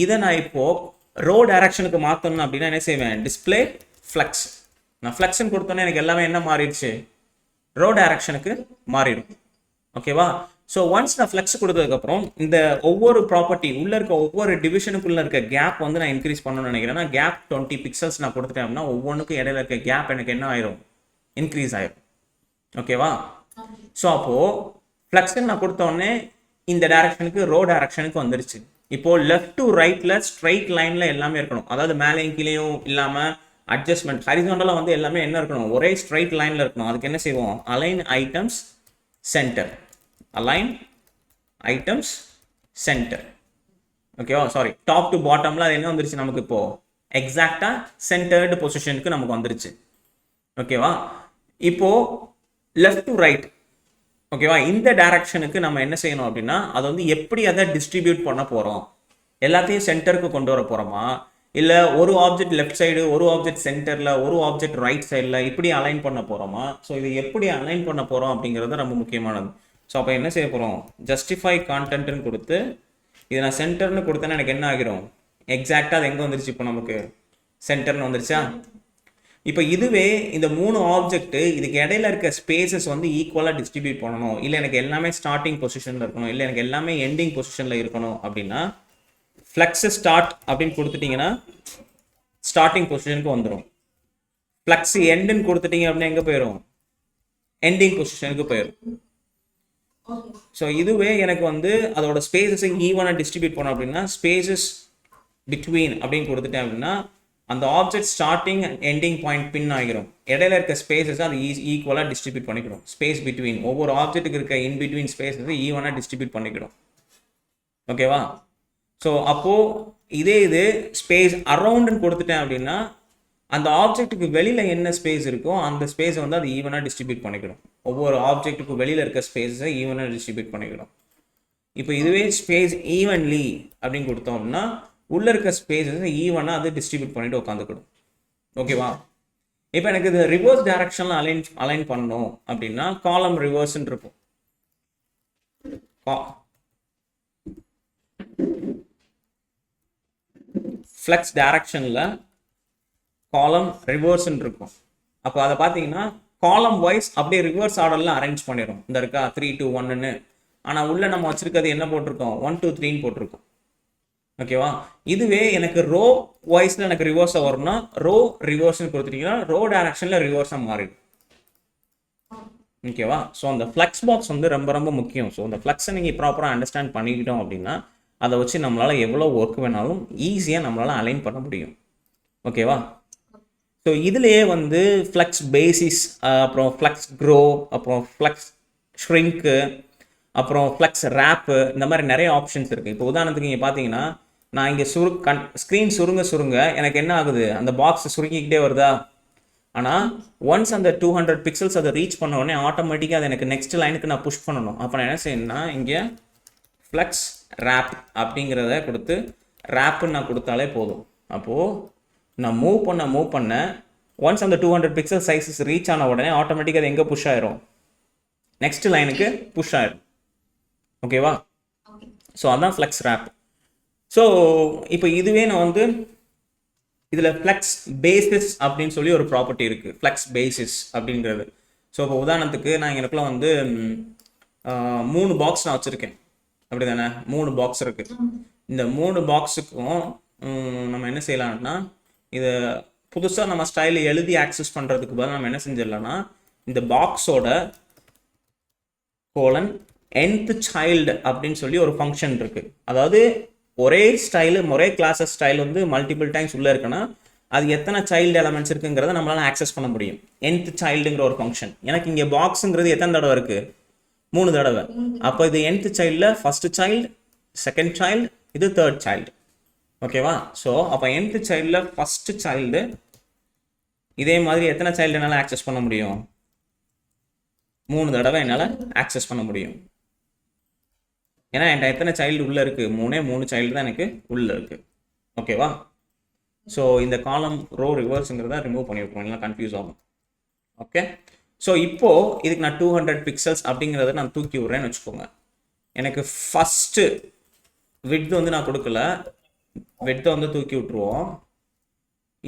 Speaker 1: இதை நான் இப்போது ரோ டைரக்ஷனுக்கு மாற்றணும் அப்படின்னா என்ன செய்வேன், டிஸ்பிளே ஃப்ளக்ஸ். நான் ஃப்ளக்ஸ்ன்னு கொடுத்தோன்னே எனக்கு எல்லாமே என்ன மாறிடுச்சு, ரோ டைரக்ஷனுக்கு மாறிடும். ஓகேவா? ஸோ ஒன்ஸ் நான் ஃப்ளக்ஸ் கொடுத்ததுக்கப்புறம் இந்த ஒவ்வொரு ப்ராப்பர்ட்டி உள்ளே இருக்க ஒவ்வொரு டிவிஷனுக்குள்ளே இருக்க கேப் வந்து நான் இன்க்ரீஸ் பண்ணணும்னு நினைக்கிறேன்னா, கேப் 20 பிக்சல்ஸ் நான் கொடுத்துட்டேன் அப்படின்னா ஒவ்வொன்றுக்கும் இடையில இருக்க கேப் எனக்கு என்ன ஆயிரும், இன்க்ரீஸ் ஆயிரும். ஓகேவா? ஸோ அப்போது ஃப்ளக்ஸ்ன்னு நான் கொடுத்தோடனே இந்த டைரக்ஷனுக்கு ரோ டைரக்ஷனுக்கு வந்துருச்சு. இப்போது லெஃப்ட் டு ரைட்டில் ஸ்ட்ரைட் லைனில் எல்லாமே இருக்கணும். அதாவது மேலேயும் கீழேயும் இல்லாமல் அட்ஜஸ்ட்மெண்ட் ஹரிசாண்டலாக வந்து எல்லாமே என்ன இருக்கணும், ஒரே ஸ்ட்ரைட் லைனில் இருக்கணும். அதுக்கு என்ன செய்வோம், align items centre, align items centre. ஓகேவா? சாரி, டாப் டு பாட்டமில் அது என்ன வந்துருச்சு நமக்கு, இப்போது எக்ஸாக்டாக சென்டர்டு பொசிஷனுக்கு நமக்கு வந்துருச்சு. ஓகேவா? இப்போது லெஃப்ட் டு ரைட், ஓகேவா, இந்த டைரக்ஷனுக்கு நம்ம என்ன செய்யணும் அப்படின்னா, அதை வந்து எப்படி அதை டிஸ்ட்ரிபியூட் பண்ண போகிறோம், எல்லாத்தையும் சென்டருக்கு கொண்டு வர போகிறோமா, இல்லை ஒரு ஆப்ஜெக்ட் லெஃப்ட் சைடு, ஒரு ஆப்ஜெக்ட் சென்டரில், ஒரு ஆப்ஜெக்ட் ரைட் சைடில் இப்படி அலைன் பண்ண போகிறோமா. ஸோ இது எப்படி அலைன் பண்ண போகிறோம் அப்படிங்கிறது ரொம்ப முக்கியமானது. ஸோ அப்போ என்ன செய்ய போகிறோம், ஜஸ்டிஃபை கான்டென்ட்னு கொடுத்து இதை நான் சென்டர்னு கொடுத்தேன்னா எனக்கு என்ன ஆகிரும், எக்ஸாக்டாக அது எங்கே வந்துருச்சு, இப்போ நமக்கு சென்டர்னு வந்துருச்சா. இப்போ இதுவே இந்த 3 ஆப்ஜெக்ட் இதுக்கு இடையில இருக்க ஸ்பேசஸ் வந்து ஈக்குவலாக டிஸ்ட்ரிபியூட் பண்ணணும், இல்லை எனக்கு எல்லாமே ஸ்டார்டிங் பொசிஷனில் இருக்கணும், இல்லை எனக்கு எல்லாமே எண்டிங் பொசிஷனில் இருக்கணும் அப்படின்னா, ஃப்ளக்ஸ் ஸ்டார்ட் அப்படின்னு கொடுத்துட்டிங்கன்னா ஸ்டார்டிங் பொசிஷனுக்கு வந்துடும். ஃப்ளக்ஸ் எண்டுன்னு கொடுத்துட்டீங்க அப்படின்னா எங்கே போயிடும், எண்டிங் பொசிஷனுக்கு போயிடும். ஸோ இதுவே எனக்கு வந்து அதோட ஸ்பேசஸை ஈவனாக டிஸ்ட்ரிபியூட் பண்ணோம் அப்படின்னா, ஸ்பேசஸ் பிட்வீன் அப்படின்னு கொடுத்துட்டேன் அப்படின்னா அந்த object starting and ending point pin ஆகிரும். இடையில இருக்க ஸ்பேசஸ் அது ஈக்குவலாக டிஸ்ட்ரிபியூட் பண்ணிக்கணும். ஸ்பேஸ் பிட்வீன் ஒவ்வொரு ஆப்ஜெக்ட்டுக்கு இருக்க இன் பிட்வீன் ஸ்பேசஸ் ஈவனாக டிஸ்ட்ரிபியூட் பண்ணிக்கணும். ஓகேவா? ஸோ அப்போது இது ஸ்பேஸ் அரவுண்டுன்னு கொடுத்துட்டேன் அப்படின்னா அந்த ஆப்ஜெக்ட்டுக்கு வெளியில் என்ன ஸ்பேஸ் இருக்கோ அந்த ஸ்பேஸை வந்து அது ஈவனாக டிஸ்ட்ரிபியூட் பண்ணிக்கணும். ஒவ்வொரு ஆப்ஜெக்ட்டுக்கு வெளியில் இருக்க ஸ்பேஸை ஈவனாக டிஸ்ட்ரிபியூட் பண்ணிக்கணும். இப்போ இதுவே ஸ்பேஸ் ஈவன்லி அப்படின்னு கொடுத்தோம் அப்படின்னா உள்ள இருக்க ஸ்பேஸஸ் ஈவனாக அது டிஸ்ட்ரிபியூட் பண்ணிட்டு உட்காந்துக்கிடும். ஓகேவா? இப்போ எனக்கு இது ரிவர்ஸ் டைரக்ஷனில் அலைன் பண்ணணும் அப்படின்னா காலம் ரிவர்ஸ்ன்னு இருக்கும். ஃப்ளக்ஸ் டைரக்ஷனில் காலம் ரிவர்ஸ்ன்னு இருக்கும். அப்போ அதை பார்த்தீங்கன்னா காலம் வைஸ் அப்படியே ரிவர்ஸ் ஆர்டரில் அரேஞ்ச் பண்ணிடும். இந்த இருக்கா 3 2 1ன்னு. ஆனால் உள்ள நம்ம வச்சிருக்கிறது என்ன போட்டிருக்கோம், 1 2 3ன்னு போட்டிருக்கோம். ஓகேவா? இதுவே எனக்கு ரோ வைஸ்ல எனக்கு ரிவர்ஸாக வரும்னா ரோ ரிவர்ஸ்ன்னு கொடுத்துட்டீங்கன்னா ரோ டைரக்ஷனில் ரிவர்ஸாக மாறிடும். ஓகேவா? ஸோ அந்த ஃப்ளக்ஸ் பாக்ஸ் வந்து ரொம்ப ரொம்ப முக்கியம். ஸோ அந்த ஃப்ளக்ஸை நீங்கள் ப்ராப்பராக அண்டர்ஸ்டாண்ட் பண்ணிக்கிட்டோம் அப்படின்னா அதை வச்சு நம்மளால் எவ்வளோ ஒர்க் வேணாலும் ஈஸியாக நம்மளால் அலைன் பண்ண முடியும். ஓகேவா? ஸோ இதுலேயே வந்து ஃப்ளக்ஸ் பேசிஸ், அப்புறம் ஃப்ளக்ஸ் க்ரோ, அப்புறம் ஃப்ளக்ஸ் ஷ்ரிங்க்கு, அப்புறம் ஃப்ளக்ஸ் ரேப்பு, இந்த மாதிரி நிறைய ஆப்ஷன்ஸ் இருக்குது. இப்போ உதாரணத்துக்கு நீங்கள் பார்த்தீங்கன்னா நான் இங்கே ஸ்க்ரீன் சுருங்க எனக்கு என்ன ஆகுது, அந்த பாக்ஸ் சுருங்கிக்கிட்டே வருதா? ஆனால் ஒன்ஸ் அந்த 200 பிக்சல்ஸ் அதை ரீச் பண்ண உடனே ஆட்டோமேட்டிக்காக அது எனக்கு நெக்ஸ்ட் லைனுக்கு நான் புஷ் பண்ணணும். அப்போ நான் என்ன செய்யணும்னா இங்கே ஃப்ளக்ஸ் ரேப் அப்படிங்கிறத கொடுத்து ரேப்புன்னு நான் கொடுத்தாலே போதும். அப்போது நான் மூவ் பண்ண ஒன்ஸ் அந்த 200 பிக்சல் சைஸஸ் ரீச் ஆன உடனே ஆட்டோமேட்டிக்காக அது எங்கே புஷ் ஆயிரும், நெக்ஸ்ட் லைனுக்கு புஷ் ஆயிரும். ஓகேவா? ஸோ அதான் ஃப்ளக்ஸ் ரேப். ஸோ இப்போ இதுவே நான் வந்து இதில் ஃப்ளக்ஸ் பேசிஸ் அப்படின்னு சொல்லி ஒரு ப்ராப்பர்ட்டி இருக்குது, ஃப்ளக்ஸ் பேசிஸ் அப்படிங்கிறது. ஸோ இப்போ உதாரணத்துக்கு நான் எனக்குள்ள வந்து 3 பாக்ஸ் நான் வச்சுருக்கேன், அப்படி தானே? 3 பாக்ஸ் இருக்குது. இந்த 3 பாக்ஸுக்கும் நம்ம என்ன செய்யலாம்னா இதை புதுசாக நம்ம ஸ்டைலில் எழுதி ஆக்சஸ் பண்ணுறதுக்கு பதிலாக நம்ம என்ன செஞ்சிடலாம்னா இந்த பாக்ஸோட கோலன் nth சைல்டு அப்படின்னு சொல்லி ஒரு ஃபங்க்ஷன் இருக்குது. அதாவது ஒரே ஸ்டைலு ஒரே கிளாஸஸ் ஸ்டைல் வந்து மல்டிபிள் டைம்ஸ் உள்ளே இருக்குன்னா அது எத்தனை சைல்டு எலமெண்ட்ஸ் இருக்குங்கிறத நம்மளால ஆக்சஸ் பண்ண முடியும். nth சைல்டுங்கிற ஒரு ஃபங்க்ஷன். எனக்கு இங்கே பாக்ஸுங்கிறது எத்தனை தடவை இருக்குது, 3 தடவை. அப்போ இது nth சைல்டில் ஃபர்ஸ்ட் சைல்டு, செகண்ட் சைல்டு, இது தேர்ட் சைல்டு. ஓகேவா? ஸோ அப்போ nth சைல்டில் ஃபர்ஸ்ட் சைல்டு இதே மாதிரி எத்தனை சைல்டு என்னால் ஆக்சஸ் பண்ண முடியும், 3 தடவை என்னால் ஆக்சஸ் பண்ண முடியும். ஏன்னா என்கிட்ட எத்தனை சைல்டு உள்ளே இருக்குது, 3 சைல்டு தான் எனக்கு உள்ளே இருக்குது. ஓகேவா? ஸோ இந்த காலம் ரோ ரிவர்ஸுங்கிறத ரிமூவ் பண்ணிவிட்ருவோம், இல்லைனா கன்ஃபியூஸ் ஆகும். ஓகே? ஸோ இப்போது இதுக்கு நான் 200 பிக்சல்ஸ் அப்படிங்கிறத நான் தூக்கி விட்றேன்னு வச்சுக்கோங்க. எனக்கு ஃபஸ்ட்டு விட்த் வந்து நான் கொடுக்கல, விட்த்தை வந்து தூக்கி விட்ருவோம்.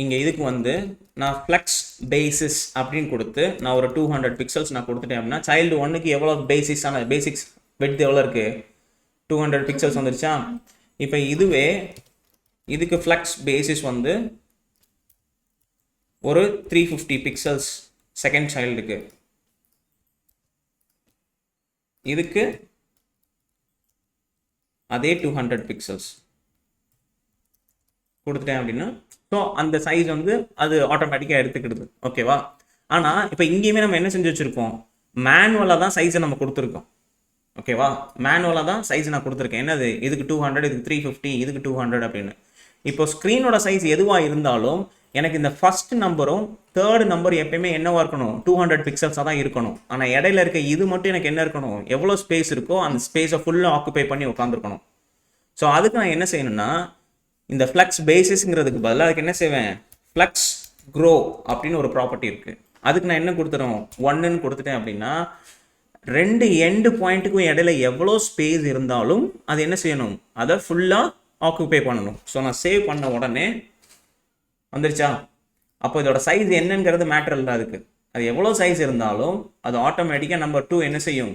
Speaker 1: இங்கே இதுக்கு வந்து நான் ஃப்ளக்ஸ் பேசிஸ் அப்படின்னு கொடுத்து நான் ஒரு 200 பிக்சல்ஸ் நான் கொடுத்துட்டேன் அப்படின்னா சைல்டு 1க்கு எவ்வளோ பேசிக்ஸான பேசிக்ஸ் விட்த் எவ்வளோ இருக்குது, 200 பிக்சல்ஸ் வந்துருச்சா? இப்போ இதுவே இதுக்கு ஃப்ளக்ஸ் பேசிஸ் வந்து ஒரு 350 பிக்சல்ஸ் செகண்ட் சைல்டுக்கு, இதுக்கு அதே 200 பிக்சல்ஸ் கொடுத்துட்டேன் அப்படின்னா ஸோ அந்த சைஸ் வந்து அது ஆட்டோமேட்டிக்காக எடுத்துக்கிடுது. ஓகேவா? ஆனால் இப்போ இங்கேயுமே நம்ம என்ன செஞ்சு வச்சுருக்கோம், மேனுவலாக தான் சைஸை நம்ம கொடுத்துருக்கோம். ஓகேவா? மேனுவலாக தான் சைஸ் நான் கொடுத்துருக்கேன். என்னது, இதுக்கு 200, இதுக்கு 350, இதுக்கு 200 அப்படின்னு. இப்போ ஸ்க்ரீனோட சைஸ் எதுவாக இருந்தாலும் எனக்கு இந்த ஃபர்ஸ்ட் நம்பரும் தேர்ட் நம்பர் எப்பயுமே என்னவா இருக்கணும், 200 பிக்சல்ஸாக தான் இருக்கணும். ஆனால் இடையில இருக்க இது மட்டும் எனக்கு என்ன இருக்கணும், எவ்வளோ ஸ்பேஸ் இருக்கோ அந்த ஸ்பேஸை ஃபுல்லாக ஆக்குபை பண்ணி உட்காந்துருக்கணும். ஸோ அதுக்கு நான் என்ன செய்யணும்னா இந்த ஃப்ளக்ஸ் பேசிஸ்ங்கிறதுக்கு பதிலாக அதுக்கு என்ன செய்வேன், ஃப்ளக்ஸ் க்ரோ அப்படின்னு ஒரு ப்ராப்பர்ட்டி இருக்குது. அதுக்கு நான் என்ன கொடுத்துறோம், 1ன்னு கொடுத்துட்டேன் அப்படின்னா 2 எண்டு பாயிண்ட்டுக்கும் இடையில எவ்வளோ ஸ்பேஸ் இருந்தாலும் அது என்ன செய்யணும், அதை ஃபுல்லாக ஆக்குபை பண்ணணும். ஸோ நான் சேவ் பண்ண உடனே வந்துருச்சா? அப்போ இதோட சைஸ் என்னங்கிறது மேட்டர் இல்லை, அதுக்கு அது எவ்வளோ சைஸ் இருந்தாலும் அது ஆட்டோமேட்டிக்காக நம்பர் 2 என்ன செய்யும்,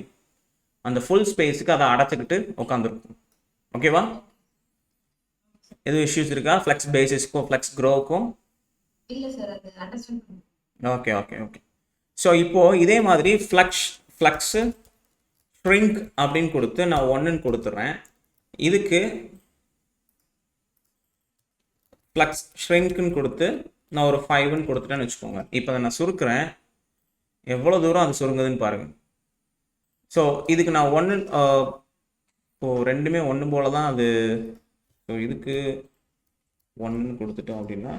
Speaker 1: அந்த ஃபுல் ஸ்பேஸுக்கு அதை அடைச்சிக்கிட்டு உட்காந்துருக்கும். ஓகேவா? எதுவும் இஷ்யூஸ் இருக்கா ஃப்ளக்ஸ் பேசிஸ்க்கும் ஃப்ளக்ஸ் க்ரோவுக்கும்? Okay okay okay. ஸோ இப்போது இதே மாதிரி ஃப்ளக்ஸு ஷ்ரிங்க் அப்படின்னு கொடுத்து நான் 1ன்னு கொடுத்துட்றேன். இதுக்கு ஃப்ளக்ஸ் ஷ்ரிங்க்னு கொடுத்து நான் ஒரு 5ன்னு கொடுத்துட்டேன்னு வச்சுக்கோங்க. இப்போ அதை நான் சுருக்கிறேன், எவ்வளோ தூரம் அது சுருங்குதுன்னு பாருங்கள். ஸோ இதுக்கு நான் 1 இப்போது ரெண்டுமே 1 போல தான் அது. ஸோ இதுக்கு 1ன்னு கொடுத்துட்டோம் அப்படின்னா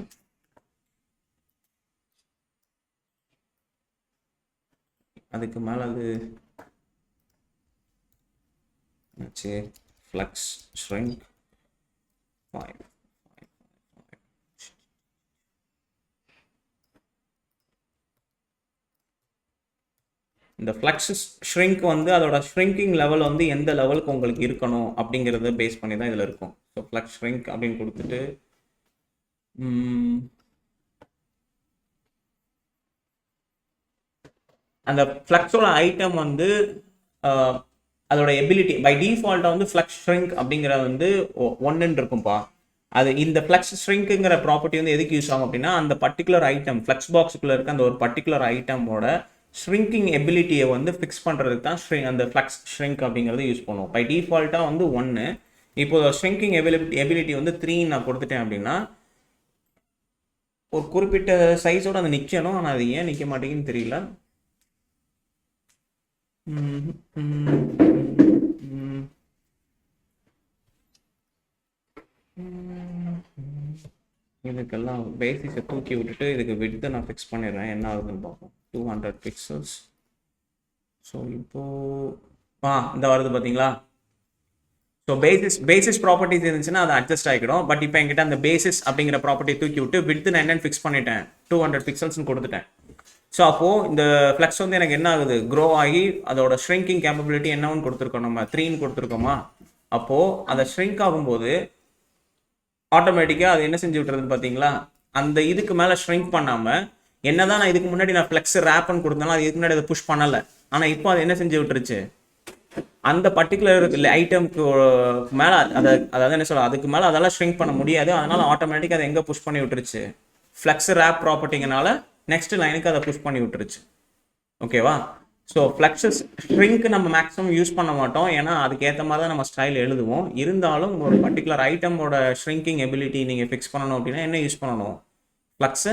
Speaker 1: அதுக்கு மேலே அது ஆச்சு. flex shrink 5. இந்த ஃப்ளக்ஸ் ஷ்ரிங்க் வந்து அதோட ஷ்ரிங்கிங் லெவல் வந்து எந்த லெவலுக்கு உங்களுக்கு இருக்கணும் அப்படிங்கிறத பேஸ் பண்ணி தான் இதில் இருக்கும். ஸோ ஃப்ளக்ஸ் ஷ்ரிங்க் அப்படின்னு கொடுத்துட்டு அந்த ஃப்ளக்ஸோட ஐட்டம் வந்து அதோட எபிலிட்டி பை டிஃபால்ட்டாக வந்து ஃப்ளக்ஸ் ஷ்ரிங்க் அப்படிங்கிறது வந்து ஒன்றுன்னு இருக்கும்பா. அது இந்த ஃப்ளக்ஸ் ஷ்ரிங்க்குங்கிற ப்ராப்பர்ட்டி வந்து எதுக்கு யூஸ் ஆகும் அப்படின்னா அந்த பர்டிகுலர் ஐட்டம் ஃப்ளக்ஸ் பாக்ஸுக்குள்ளே இருக்க அந்த ஒரு பர்டிகுலர் ஐட்டமோட ஷ்ரிங்கிங் எபிலிட்டியை வந்து ஃபிக்ஸ் பண்ணுறதுக்கு தான் அந்த ஃப்ளக்ஸ் ஷ்ரிங்க் அப்படிங்கிறது யூஸ் பண்ணுவோம். பை டிஃபால்ட்டாக வந்து 1. இப்போ ஷ்ரிங்கிங் எபிலிட்டி வந்து 3 நான் கொடுத்துட்டேன் அப்படின்னா ஒரு குறிப்பிட்ட சைஸோட அது நிற்கணும். ஆனால் அது ஏன் நிற்க மாட்டேங்குன்னு தெரியல. இதுக்கெல்லாம் பேசிஸை தூக்கி விட்டுட்டு இதுக்கு விட்த்தை நான் ஃபிக்ஸ் பண்ணிடுறேன். என்ன ஆகுதுன்னு பார்ப்போம். 200 பிக்சல்ஸ். ஸோ இப்போது இந்த வருது பார்த்தீங்களா. ஸோ பேசிஸ் ப்ராப்பர்ட்டிஸ் இருந்துச்சுன்னா அது அட்ஜஸ்ட் ஆகிடும். பட் இப்போ என்கிட்ட அந்த பேசிஸ் அப்படிங்கிற ப்ராப்பர்ட்டி தூக்கி விட்டு விட்த்து நான் என்னென்னு ஃபிக்ஸ் பண்ணிட்டேன். 200 பிக்சல்ஸ்னு கொடுத்துட்டேன். ஸோ அப்போது இந்த ஃப்ளக்ஸ் வந்து எனக்கு என்ன ஆகுது, க்ரோ ஆகி அதோட ஷ்ரிங்கிங் கேப்பபிலிட்டி என்னன்னு கொடுத்துருக்கோம், நம்ம 3ன்னு கொடுத்துருக்கோமா. அப்போது அதை ஷ்ரிங்க் ஆகும்போது ஆட்டோமேட்டிக்காக அது என்ன செஞ்சு விட்டுறதுன்னு பார்த்தீங்களா, அந்த இதுக்கு மேலே ஷ்ரிங்க் பண்ணாமல் என்னதான் நான் இதுக்கு முன்னாடி நான் ஃப்ளெக்ஸ் ரேப்னு கொடுத்தாலும் அது இதுக்கு முன்னாடி அதை புஷ் பண்ணலை. ஆனால் இப்போ அது என்ன செஞ்சு விட்டுருச்சு, அந்த பர்டிகுலர் ஐட்டம்க்கு மேலே அதாவது என்ன சொல்ல அதுக்கு மேலே அதெல்லாம் ஷ்ரிங்க் பண்ண முடியாது. அதனால் ஆட்டோமேட்டிக்காக அதை எங்கே புஷ் பண்ணி விட்டுருச்சு, ஃப்ளெக்ஸ் ரேப் ப்ராப்பர்ட்டிங்கனால நெக்ஸ்ட் லைனுக்கு அதை புஷ் பண்ணி விட்டுருச்சு. ஓகேவா. ஸோ ஃப்ளக்ஸஸ் ஷ்ரிங்க் நம்ம மேக்ஸிமம் யூஸ் பண்ண மாட்டோம், ஏன்னா அதுக்கேற்ற மாதிரி தான் நம்ம ஸ்டைல் எழுதுவோம். இருந்தாலும் ஒரு பர்டிகுலர் ஐட்டமோட ஷ்ரிங்கிங் எபிலிட்டி நீங்கள் ஃபிக்ஸ் பண்ணணும் அப்படின்னா என்ன யூஸ் பண்ணணும், ஃப்ளக்ஸு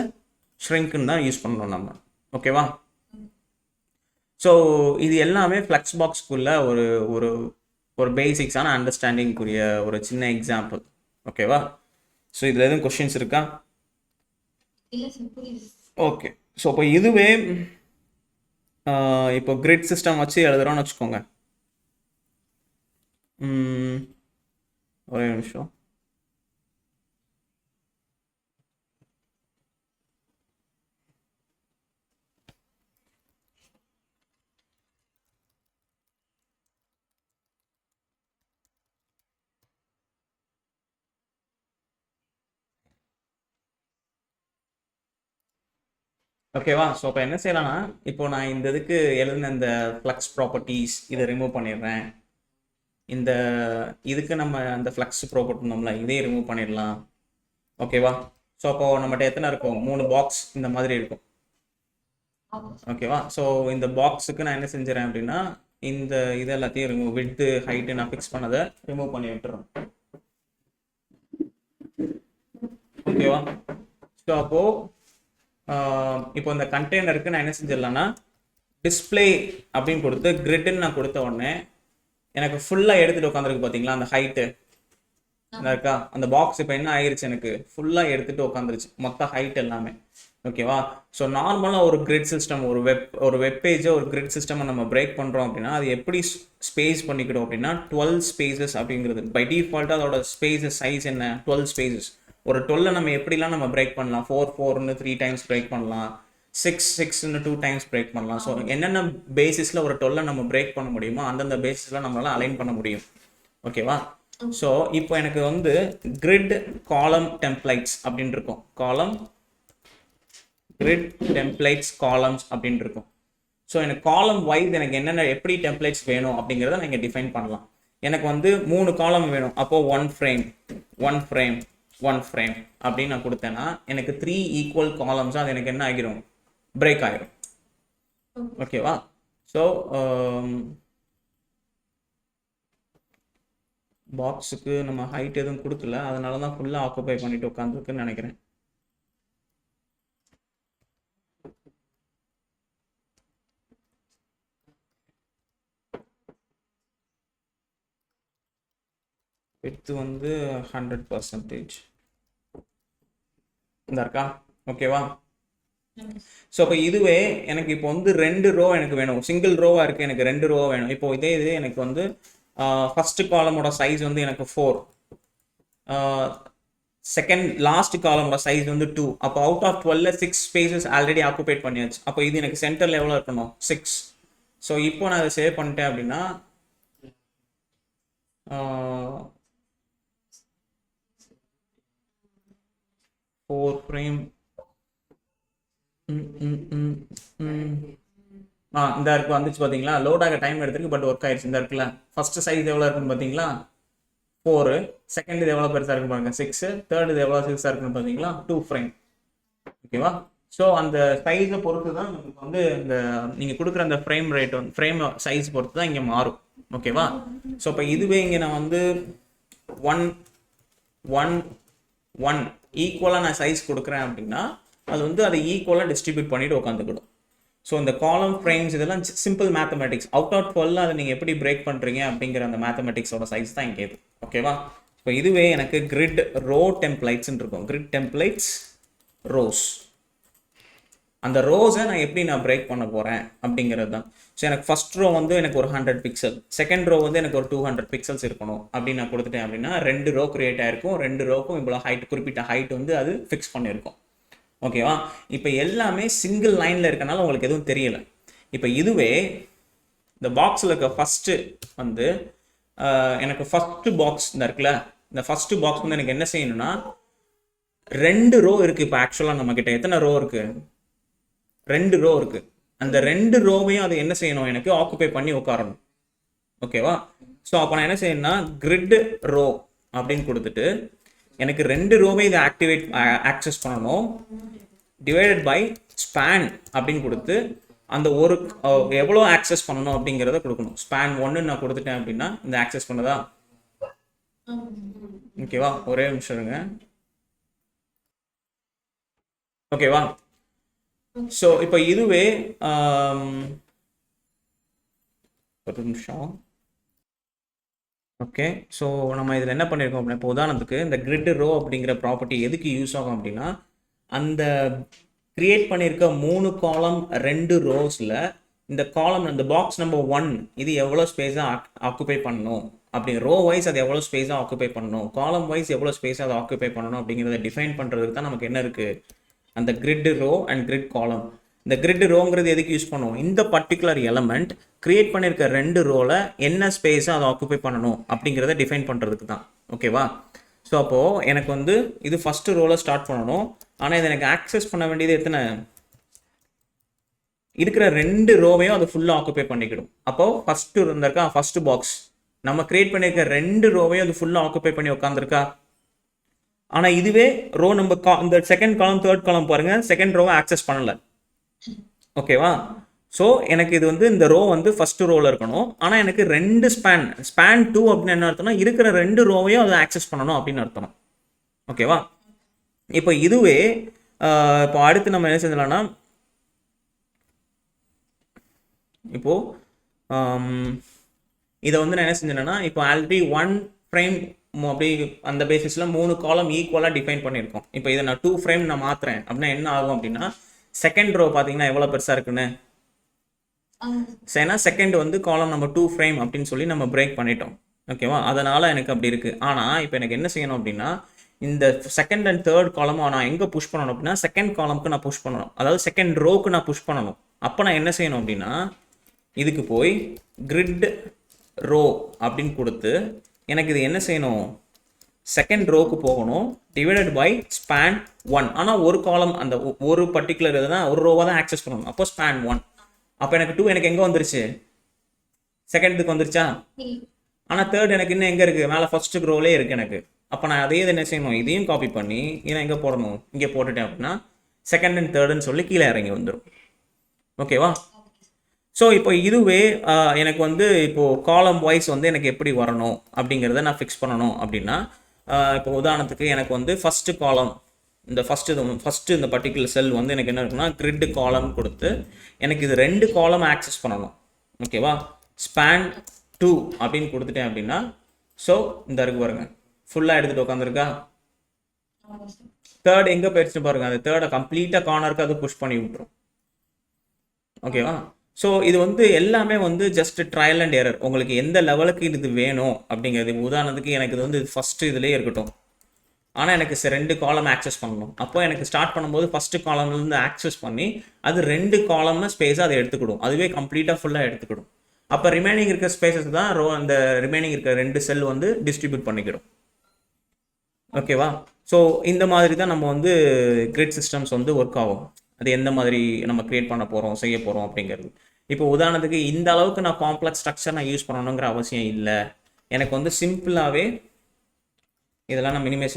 Speaker 1: ஷ்ரிங்க்குன்னு தான் யூஸ் பண்ணணும் நம்ம. ஓகேவா. ஸோ இது எல்லாமே ஃப்ளக்ஸ் பாக்ஸ்க்குள்ள ஒரு ஒரு ஒரு பேசிக்ஸான அண்டர்ஸ்டாண்டிங்குரிய ஒரு சின்ன எக்ஸாம்பிள். ஓகேவா. ஸோ இதில் எதுவும் கொஷின்ஸ் இருக்கா? ஓகே. ஸோ இப்போ இதுவே இப்போ கிரிட் சிஸ்டம் வச்சு எழுதுறோம்னு வச்சுக்கோங்க. ஒரே நிமிஷம். ஓகேவா. ஸோ இப்போ என்ன செய்யலாம்னா, இப்போ நான் இந்த இதுக்கு எழுதின இந்த ஃப்ளக்ஸ் ப்ராப்பர்ட்டிஸ் இதை ரிமூவ் பண்ணிடுறேன். இந்த இதுக்கு நம்ம அந்த ஃப்ளக்ஸ் ப்ராப்பர்ட்டினோம்ல இதே ரிமூவ் பண்ணிடலாம். ஓகேவா. ஸோ அப்போ நம்மகிட்ட எத்தனை இருக்கும், 3 பாக்ஸ் இந்த மாதிரி இருக்கும். ஓகேவா. ஸோ இந்த பாக்ஸுக்கு நான் என்ன செஞ்சுறேன் அப்படின்னா இந்த இது எல்லாத்தையும் ரிமூவ், விட்த்து ஹைட்டு நான் ஃபிக்ஸ் பண்ணதை ரிமூவ் பண்ணி விட்டுறேன். ஓகேவா. ஸோ அப்போது இப்போ இந்த கண்டெய்னருக்கு நான் என்ன செஞ்சிடலாம்னா டிஸ்பிளே அப்படின்னு கொடுத்து கிரிட்னு நான் கொடுத்த உடனே எனக்கு ஃபுல்லாக எடுத்துகிட்டு உட்காந்துருக்கு பார்த்தீங்களா அந்த ஹைட்டு இருக்கா. அந்த பாக்ஸ் இப்போ என்ன ஆயிடுச்சு, எனக்கு ஃபுல்லாக எடுத்துகிட்டு உட்காந்துருச்சு மொத்த ஹைட் எல்லாமே. ஓகேவா. ஸோ நார்மலாக ஒரு கிரிட் சிஸ்டம், ஒரு வெப் பேஜை ஒரு கிரிட் சிஸ்டம் நம்ம பிரேக் பண்ணுறோம் அப்படின்னா அது எப்படி ஸ்பேஸ் பண்ணிக்கிடும் அப்படின்னா 12 ஸ்பேசஸ் அப்படிங்கிறது. பை டிஃபால்ட்டாக அதோட ஸ்பேசஸ் சைஸ் என்ன, 12 ஸ்பேசஸ். ஒரு 12 நம்ம எப்படிலாம் நம்ம பிரேக் பண்ணலாம், 4 3 டைம்ஸ் பிரேக் பண்ணலாம், 6 2 டைம்ஸ் பிரேக் பண்ணலாம். ஸோ என்னென்ன பேசிஸில் ஒரு 12 நம்ம பிரேக் பண்ண முடியுமோ அந்தந்த பேசிஸில் நம்மளால அலைன் பண்ண முடியும். ஓகேவா. ஸோ இப்போ எனக்கு வந்து கிரிட் காலம் டெம்ப்ளைட்ஸ் அப்படின்னு இருக்கும், காலம் கிரிட் டெம்ப்ளைட்ஸ் காலம்ஸ் அப்படின்னு இருக்கும். ஸோ எனக்கு காலம் வைஸ் எனக்கு என்னென்ன எப்படி டெம்ப்ளைட்ஸ் வேணும் அப்படிங்கிறத நீங்கள் டிஃபைன் பண்ணலாம். எனக்கு வந்து 3 காலம் வேணும், அப்போது 1 ஃப்ரேம் 1 ஃப்ரேம் 1 ஃப்ரேம் அப்படின்னு நான் கொடுத்தேன்னா எனக்கு 3 ஈக்குவல் காலம்ஸ் அது எனக்கு என்ன ஆகிரும், பிரேக் ஆகிரும். ஓகேவா. ஸோ பாக்ஸுக்கு நம்ம ஹைட் எதுவும் கொடுக்கல, அதனால தான் ஃபுல்லாக ஆக்குபை பண்ணிட்டு உட்காந்துருக்குன்னு நினைக்கிறேன். விட்த் வந்து 100% இந்த இருக்கா. ஓகேவா. ஸோ இப்போ இதுவே எனக்கு இப்போ வந்து 2 ரோ எனக்கு வேணும், சிங்கிள் ரோவாக இருக்குது, எனக்கு 2 ரோ வேணும். இப்போ இதே இது எனக்கு வந்து ஃபர்ஸ்ட் காலமோட சைஸ் வந்து எனக்கு 4, செகண்ட் லாஸ்ட் காலமோட சைஸ் வந்து 2. அப்போ out of 12 6 spaces already occupied பண்ணியாச்சு. அப்போ இது எனக்கு சென்டரில் எவ்வளோ இருக்கணும்? 6. ஸோ இப்போ நான் அதை சேவ் பண்ணிட்டேன் அப்படின்னா 4 ஃப்ரேம் இந்த இருக்கு வந்துச்சு பார்த்தீங்களா? லோட் ஆக டைம் எடுத்துருக்கு, பட் ஒர்க் ஆயிடுச்சு. இந்த இருக்குல்ல ஃபர்ஸ்ட் சைஸ் எவ்வளோ இருக்குன்னு பார்த்தீங்களா? 4. செகண்ட் இது எவ்வளோ பெருசாக இருக்குன்னு பாருங்க 6. தேர்ட் இது எவ்வளோ சிக்ஸாக இருக்குன்னு பார்த்தீங்களா? 2 ஃப்ரேம். ஓகேவா? ஸோ அந்த சைஸை பொறுத்து தான் நமக்கு வந்து இந்த நீங்கள் கொடுக்குற அந்த ஃப்ரேம் ரேட் வந்து ஃப்ரேம் சைஸ் பொறுத்து தான் இங்கே மாறும். ஓகேவா? ஸோ இப்போ இதுவே இங்கே நான் வந்து 1 1 1 ஈக்குவலாக நான் சைஸ் கொடுக்குறேன் அப்படின்னா அது வந்து அதை ஈக்குவலாக டிஸ்ட்ரிபியூட் பண்ணிட்டு உட்காந்துக்கிடும். ஸோ இந்த காலம் ஃப்ரேம்ஸ் இதெல்லாம் சிம்பிள் மேத்தமெட்டிக்ஸ். அவுட் ஆஃப் 12 அதை நீங்கள் எப்படி பிரேக் பண்ணுறீங்க அப்படிங்கிற அந்த மேத்தமெட்டிக்ஸோட சைஸ் தான் இங்கே இது. ஓகேவா? இப்போ இதுவே எனக்கு கிரிட் ரோ டெம்ப்ளைட்ஸ்ன்னு இருக்கும். Grid templates rows. அந்த ரோஸை நான் எப்படி பிரேக் பண்ண போகிறேன் அப்படிங்கிறது தான். ஸோ எனக்கு ஃபர்ஸ்ட் ரோ வந்து எனக்கு ஒரு 100 பிக்சல், செகண்ட் ரோ வந்து எனக்கு ஒரு 200 பிக்சல்ஸ் இருக்கணும் அப்படின்னு நான் கொடுத்துட்டேன் அப்படின்னா 2 ரோ கிரியேட் ஆயிருக்கும். 2 ரோக்கும் இவ்வளோ ஹைட், குறிப்பிட்ட ஹைட் வந்து அது ஃபிக்ஸ் பண்ணியிருக்கும். ஓகேவா? இப்போ எல்லாமே சிங்கிள் லைனில் இருக்கனால உங்களுக்கு எதுவும் தெரியல. இப்போ இதுவே இந்த பாக்ஸில் இருக்க ஃபஸ்ட்டு வந்து எனக்கு ஃபஸ்ட்டு பாக்ஸ் இந்த இருக்குல்ல, இந்த ஃபஸ்ட்டு பாக்ஸ் வந்து எனக்கு என்ன செய்யணும்னா 2 ரோ இருக்குது. இப்போ ஆக்சுவலாக நம்மக்கிட்ட எத்தனை ரோ இருக்குது? 2 ரோ இருக்குது. அந்த 2 ரோவையும் அது என்ன செய்யணும்? எனக்கு ஆக்குபை பண்ணி உட்காரணும். ஓகேவா? ஸோ அப்போ நான் என்ன செய்யணும்னா கிரிட் ரோ அப்படின்னு கொடுத்துட்டு எனக்கு 2 ரோவை இதை ஆக்சஸ் பண்ணணும். டிவைடட் பை ஸ்பேன் அப்படின்னு கொடுத்து அந்த ஒரு எவ்வளோ ஆக்சஸ் பண்ணணும் அப்படிங்கிறத கொடுக்கணும். ஸ்பேன் 1 நான் கொடுத்துட்டேன் அப்படின்னா இந்த ஆக்சஸ் பண்ணதா? ஓகேவா? ஒரே நிமிஷம் இருங்க. ஓகேவா? ஸோ இப்போ இதுவே ஒரு நிமிஷம். ஓகே, ஸோ நம்ம இதில் என்ன பண்ணியிருக்கோம் அப்படின்னா, இப்போ உதாரணத்துக்கு இந்த கிரிட் ரோ அப்படிங்கிற ப்ராப்பர்ட்டி எதுக்கு யூஸ் ஆகும் அப்படின்னா, அந்த கிரியேட் பண்ணியிருக்க 3 காலம் 2 ரோஸில் இந்த காலம் இந்த பாக்ஸ் நம்பர் 1 இது எவ்வளோ ஸ்பேஸாக ஆக்குபை பண்ணணும் அப்படி, ரோ வைஸ் அது எவ்வளோ ஸ்பேஸாக ஆக்குபை பண்ணணும், காலம் வைஸ் எவ்வளோ ஸ்பேஸாக அதை ஆக்குபை பண்ணணும் அப்படிங்கிறத டிஃபைன் பண்ணுறதுக்கு தான் நமக்கு என்ன இருக்குது, அந்த கிரிட் ரோ அண்ட் கிரிட் காலம். இந்த கிரிட் ரோங்கிறது எதுக்கு யூஸ் பண்ணுவோம்? இந்த பர்டிகுலர் எலமெண்ட் கிரியேட் பண்ணியிருக்க 2 ரோவில் என்ன ஸ்பேஸை அதை ஆக்குபை பண்ணணும் அப்படிங்கிறத டிஃபைன் பண்ணுறதுக்கு தான். ஓகேவா? ஸோ அப்போது எனக்கு வந்து இது ஃபஸ்ட்டு ரோவில் ஸ்டார்ட் பண்ணணும். ஆனால் இது எனக்கு ஆக்சஸ் பண்ண வேண்டியது எத்தனை? இருக்கிற 2 ரோவையும் அது ஃபுல்லாக ஆக்குபை பண்ணிக்கிடும். அப்போது ஃபஸ்ட்டு இருந்திருக்கா ஃபஸ்ட்டு பாக்ஸ் நம்ம கிரியேட் பண்ணியிருக்க 2 ரோவையும் அது ஃபுல்லாக ஆக்குபை பண்ணி உட்காந்துருக்கா. ஆனால் இதுவே ரோ நம்பர் இந்த செகண்ட் காலம் தேர்ட் காலம் பாருங்கள், செகண்ட் ரோவை ஆக்சஸ் பண்ணலை. ஓகேவா? ஸோ எனக்கு இது வந்து இந்த ரோ வந்து ஃபர்ஸ்ட் ரோவில் இருக்கணும். ஆனால் எனக்கு 2 ஸ்பேன் 2 அப்படின்னு என்ன அர்த்தம்னா இருக்கிற 2 ரோவையும் அதை ஆக்சஸ் பண்ணணும் அப்படின்னு அர்த்தம். ஓகேவா? இப்போ இதுவே இப்போ அடுத்து நம்ம என்ன செஞ்சலாம்னா, இப்போ இதை வந்து நான் என்ன செஞ்சேன்னா, இப்போ ஆல்ரெடி 1 ஃப்ரேம் அப்படி அந்த பேசிஸில் 3 காலம் ஈக்குவலாக டிஃபைன் பண்ணியிருக்கோம். இப்போ இதை நான் 2 ஃப்ரேம் நான் மாற்றுறேன் அப்படின்னா என்ன ஆகும் அப்படின்னா, செகண்ட் ரோ பார்த்தீங்கன்னா எவ்வளோ பெருசாக இருக்குன்னு. ஏன்னா செகண்ட் வந்து காலம் நம்ம 2 ஃப்ரேம் அப்படின்னு சொல்லி நம்ம பிரேக் பண்ணிட்டோம். ஓகேவா? அதனால் எனக்கு அப்படி இருக்குது. ஆனால் இப்போ எனக்கு என்ன செய்யணும் அப்படின்னா, இந்த செகண்ட் அண்ட் தேர்ட் காலமும் நான் எங்கே புஷ் பண்ணணும் அப்படின்னா, செகண்ட் காலமுக்கு நான் புஷ் பண்ணணும். அதாவது செகண்ட் ரோக்கு நான் புஷ் பண்ணணும். அப்போ நான் என்ன செய்யணும் அப்படின்னா, இதுக்கு போய் கிரிட் ரோ அப்படின்னு கொடுத்து எனக்கு இது என்ன செய்யணும், செகண்ட் ரோக்கு போகணும். Divided by span 1. ஆனால் ஒரு காலம் அந்த ஒரு பர்டிகுலர் இதுதான் ஒரு ரோவாக தான் ஆக்சஸ் பண்ணணும். அப்போ ஸ்பேன் 1. அப்போ எனக்கு 2 எனக்கு எங்கே வந்துருச்சு, செகண்டுக்கு வந்துருச்சா. ஆனால் தேர்ட் எனக்கு இன்னும் எங்கே இருக்குது, மேலே ஃபர்ஸ்ட் ரோலே இருக்குது எனக்கு. அப்போ நான் அதே என்ன செய்யணும், இதையும் காப்பி பண்ணி இதை எங்கே போடணும், இங்கே போட்டுட்டேன் அப்படின்னா செகண்ட் அண்ட் தேர்டுன்னு சொல்லி கீழே இறங்கி வந்துடும். ஓகேவா? ஸோ இப்போ இதுவே எனக்கு வந்து இப்போது காலம் வைஸ் வந்து எனக்கு எப்படி வரணும் அப்படிங்கிறத நான் ஃபிக்ஸ் பண்ணணும் அப்படின்னா, இப்போ உதாரணத்துக்கு எனக்கு வந்து ஃபஸ்ட்டு காலம் இந்த ஃபஸ்ட்டு இந்த பர்டிகுலர் செல் வந்து எனக்கு என்ன இருக்குன்னா கிரிட் காலம் கொடுத்து எனக்கு இது 2 காலம் ஆக்சஸ் பண்ணணும். ஓகேவா? ஸ்பேன் 2 அப்படின்னு கொடுத்துட்டேன் அப்படின்னா, ஸோ இந்த இருக்கு பாருங்க ஃபுல்லாக எடுத்துகிட்டு உட்காந்துருக்கா. தேர்ட் எங்கே போயிடுச்சு பாருங்க, அந்த தேர்டை கம்ப்ளீட்டாக கார்னருக்கு அது புஷ் பண்ணி விட்டுரும். ஓகேவா? ஸோ இது வந்து எல்லாமே வந்து ஜஸ்ட் ட்ரையல் அண்ட் எரர். உங்களுக்கு எந்த லெவலுக்கு இது வேணும் அப்படிங்கிறது. உதாரணத்துக்கு எனக்கு இது வந்து ஃபஸ்ட்டு இதுலேயே இருக்கட்டும், ஆனால் எனக்கு 2 காலம் ஆக்சஸ் பண்ணணும். அப்போ எனக்கு ஸ்டார்ட் பண்ணும்போது ஃபஸ்ட்டு காலம்லேருந்து ஆக்சஸ் பண்ணி அது 2 காலம்னு ஸ்பேஸாக அதை எடுத்துக்கிடும். அதுவே கம்ப்ளீட்டாக ஃபுல்லாக எடுத்துக்கிடும். அப்போ ரிமைனிங் இருக்க ஸ்பேசஸ் தான் அந்த ரிமைனிங் இருக்க 2 செல் வந்து டிஸ்ட்ரிபியூட் பண்ணிக்கிடும். ஓகேவா? ஸோ இந்த மாதிரி தான் நம்ம வந்து கிரிட் சிஸ்டம்ஸ் வந்து ஒர்க் ஆகும். அது எந்த மாதிரி நம்ம கிரியேட் பண்ண போகிறோம், செய்ய போகிறோம் அப்படிங்கிறது. இப்போ உதாரணத்துக்கு இந்த அளவுக்கு நான் காம்ப்ளெக்ஸ் ஸ்ட்ரக்சர் நான் யூஸ் பண்ணணுங்கிற அவசியம் இல்லை. எனக்கு வந்து சிம்பிளாகவே இதெல்லாம் நான் மினிமைஸ்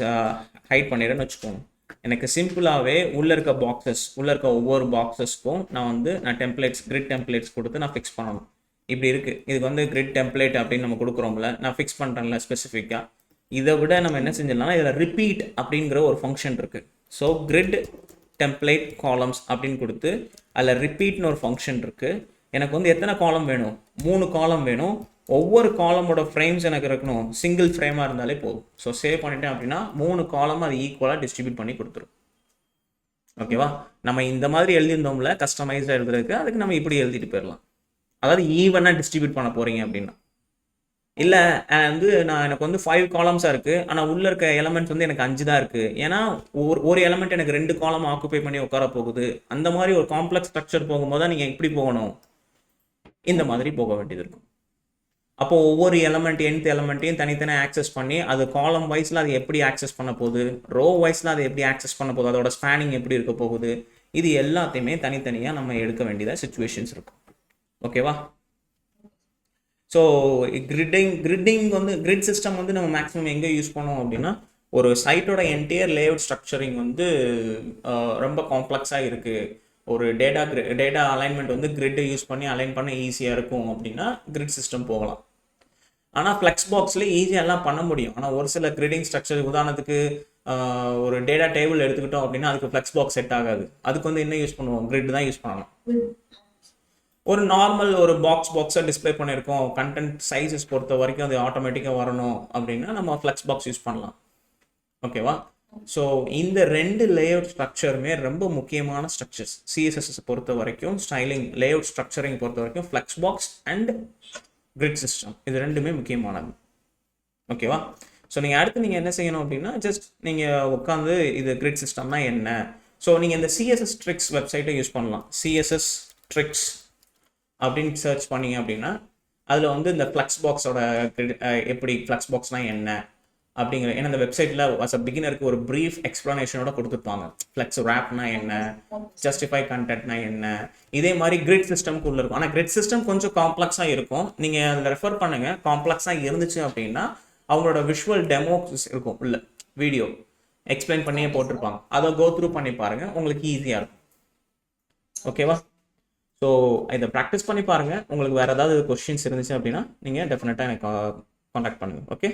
Speaker 1: ஹைட் பண்ணிடுறேன்னு வச்சுக்கோங்க. எனக்கு சிம்பிளாகவே உள்ளே இருக்க பாக்ஸஸ், உள்ளே இருக்க ஒவ்வொரு பாக்ஸஸ்க்கும் நான் டெம்ப்ளேட்ஸ், கிரிட் டெம்ப்ளேட்ஸ் கொடுத்து நான் ஃபிக்ஸ் பண்ணணும். இப்படி இருக்குது. இதுக்கு வந்து கிரிட் டெம்ப்ளேட் அப்படின்னு நம்ம கொடுக்குறோம்ல, நான் ஃபிக்ஸ் பண்ணுறேன்ல ஸ்பெசிஃபிக்காக. இதை விட நம்ம என்ன செஞ்சிடலாம், இதில் ரிப்பீட் அப்படிங்கிற ஒரு ஃபங்க்ஷன் இருக்குது. ஸோ கிரிட் டெம்ப்ளேட் காலம்ஸ் அப்படின்னு கொடுத்து அதில் ரிப்பீட்னு ஒரு ஃபங்க்ஷன் இருக்குது. எனக்கு வந்து எத்தனை காலம் வேணும்? 3 காலம் வேணும். ஒவ்வொரு காலமோட ஃப்ரேம்ஸ் எனக்கு இருக்கணும், சிங்கிள் ஃப்ரேமாக இருந்தாலே போதும். ஸோ சேவ் பண்ணிட்டேன் அப்படின்னா 3 காலம் அது ஈக்குவலாக டிஸ்ட்ரிபியூட் பண்ணி கொடுத்துரும். ஓகேவா? நம்ம இந்த மாதிரி எழுதியிருந்தோம்ல கஸ்டமைஸாக எழுதுறதுக்கு, அதுக்கு நம்ம இப்படி எழுதிட்டு போயிடலாம். அதாவது ஈவனாக டிஸ்ட்ரிபியூட் பண்ண போகிறீங்க அப்படின்னா. இல்லை வந்து எனக்கு வந்து 5 காலம்ஸாக இருக்குது, ஆனால் உள்ளே இருக்க எலமெண்ட்ஸ் வந்து எனக்கு 5 தான் இருக்குது. ஏன்னா ஒரு எலமெண்ட் எனக்கு 2 காலம் ஆக்குப்பை பண்ணி உட்கார போகுது. அந்த மாதிரி ஒரு காம்ப்ளெக்ஸ் ஸ்ட்ரக்சர் போகும்போது தான் நீங்கள் எப்படி போகணும், இந்த மாதிரி போக வேண்டியது இருக்கும். அப்போ ஒவ்வொரு எலமெண்ட் nth எலமெண்ட்டையும் தனித்தனியாக ஆக்சஸ் பண்ணி அது காலம் வைஸில் அது எப்படி ஆக்சஸ் பண்ண போகுது, ரோ வைஸில் அது எப்படி ஆக்சஸ் பண்ண போகுது, அதோட ஸ்பேனிங் எப்படி இருக்க போகுது, இது எல்லாத்தையுமே தனித்தனியாக நம்ம எடுக்க வேண்டியதாக சிச்சுவேஷன்ஸ் இருக்கும். ஓகேவா? ஸோ கிரிட்டிங் வந்து கிரிட் சிஸ்டம் வந்து நம்ம மேக்ஸிமம் எங்கே யூஸ் பண்ணோம் அப்படின்னா, ஒரு சைட்டோட என்டையர் லேஅவுட் ஸ்ட்ரக்சரிங் வந்து ரொம்ப காம்ப்ளெக்ஸாக இருக்குது, ஒரு டேட்டா அலைன்மெண்ட் வந்து கிரிட்டை யூஸ் பண்ணி அலைன் பண்ண ஈஸியாக இருக்கும் அப்படின்னா கிரிட் சிஸ்டம் போகலாம். ஆனால் ஃப்ளெக்ஸ் பாக்ஸில் ஈஸியாக எல்லாம் பண்ண முடியும். ஆனால் ஒரு சில கிரிட்டிங் ஸ்ட்ரக்சர், உதாரணத்துக்கு ஒரு டேட்டா டேபிள் எடுத்துக்கிட்டோம் அப்படின்னா அதுக்கு ஃப்ளெக்ஸ் பாக்ஸ் செட் ஆகாது. அதுக்கு வந்து என்ன யூஸ் பண்ணுவோம், கிரிட் தான் யூஸ் பண்ணணும். ஒரு நார்மல் ஒரு பாக்ஸை டிஸ்பிளே பண்ணியிருக்கோம், கண்டென்ட் சைஸஸ் பொறுத்த வரைக்கும் அது ஆட்டோமேட்டிக்காக வரணும் அப்படின்னா நம்ம ஃப்ளெக்ஸ் பாக்ஸ் யூஸ் பண்ணலாம். ஓகேவா? ஸோ இந்த 2 லேஅவுட் ஸ்ட்ரக்சருமே ரொம்ப முக்கியமான ஸ்ட்ரக்சர்ஸ் சிஎஸ்எஸ் பொறுத்த வரைக்கும். ஸ்டைலிங் லேஅவுட் ஸ்ட்ரக்சரிங் பொறுத்த வரைக்கும் flex box and grid system, இது ரெண்டுமே முக்கியமானது. ஓகேவா? ஸோ நீங்கள் அடுத்து நீங்கள் என்ன செய்யணும் அப்படின்னா, ஜஸ்ட் நீங்கள் உட்காந்து இது கிரிட் சிஸ்டம்னா என்ன, ஸோ நீங்கள் இந்த சிஎஸ்எஸ் ட்ரிக்ஸ் வெப்சைட்டை யூஸ் பண்ணலாம். சிஎஸ்எஸ் ட்ரிக்ஸ் அப்படின்னு சர்ச் பண்ணீங்க அப்படின்னா அதில் வந்து இந்த ஃப்ளெக்ஸ் பாக்ஸோட எப்படி ஃப்ளெக்ஸ் பாக்ஸ்னால் என்ன அப்படிங்கிற, ஏன்னா இந்த வெப்சைட்டில் அஸ் அ பிகினருக்கு ஒரு ப்ரீஃப் எக்ஸ்ப்ளனேஷனோட கொடுத்துருப்பாங்க. ஃப்ளெக்ஸ் ரேப்னா என்ன, ஜஸ்டிஃபை கண்டென்ட்னா என்ன, இதே மாதிரி கிரிட் சிஸ்டம்க்கு உள்ள இருக்கும். ஆனால் கிரிட் சிஸ்டம் கொஞ்சம் காம்ப்ளெக்ஸாக இருக்கும். நீங்கள் அதில் ரெஃபர் பண்ணுங்கள். காம்ப்ளெக்ஸாக இருந்துச்சு அப்படின்னா அவங்களோட விஷுவல் டெமோஸ் இருக்கும், உள்ள வீடியோ எக்ஸ்பிளைன் பண்ணியே போட்டிருப்பாங்க. அதை கோ த்ரூ பண்ணி பாருங்கள், உங்களுக்கு ஈஸியாக இருக்கும். ஓகேவா? ஸோ இதை ப்ராக்டிஸ் பண்ணி பாருங்கள். உங்களுக்கு வேறு ஏதாவது கொஸ்டின்ஸ் இருந்துச்சு அப்படின்னா நீங்கள் டெஃபினட்டாக எனக்கு காண்டாக்ட் பண்ணுங்கள். ஓகே.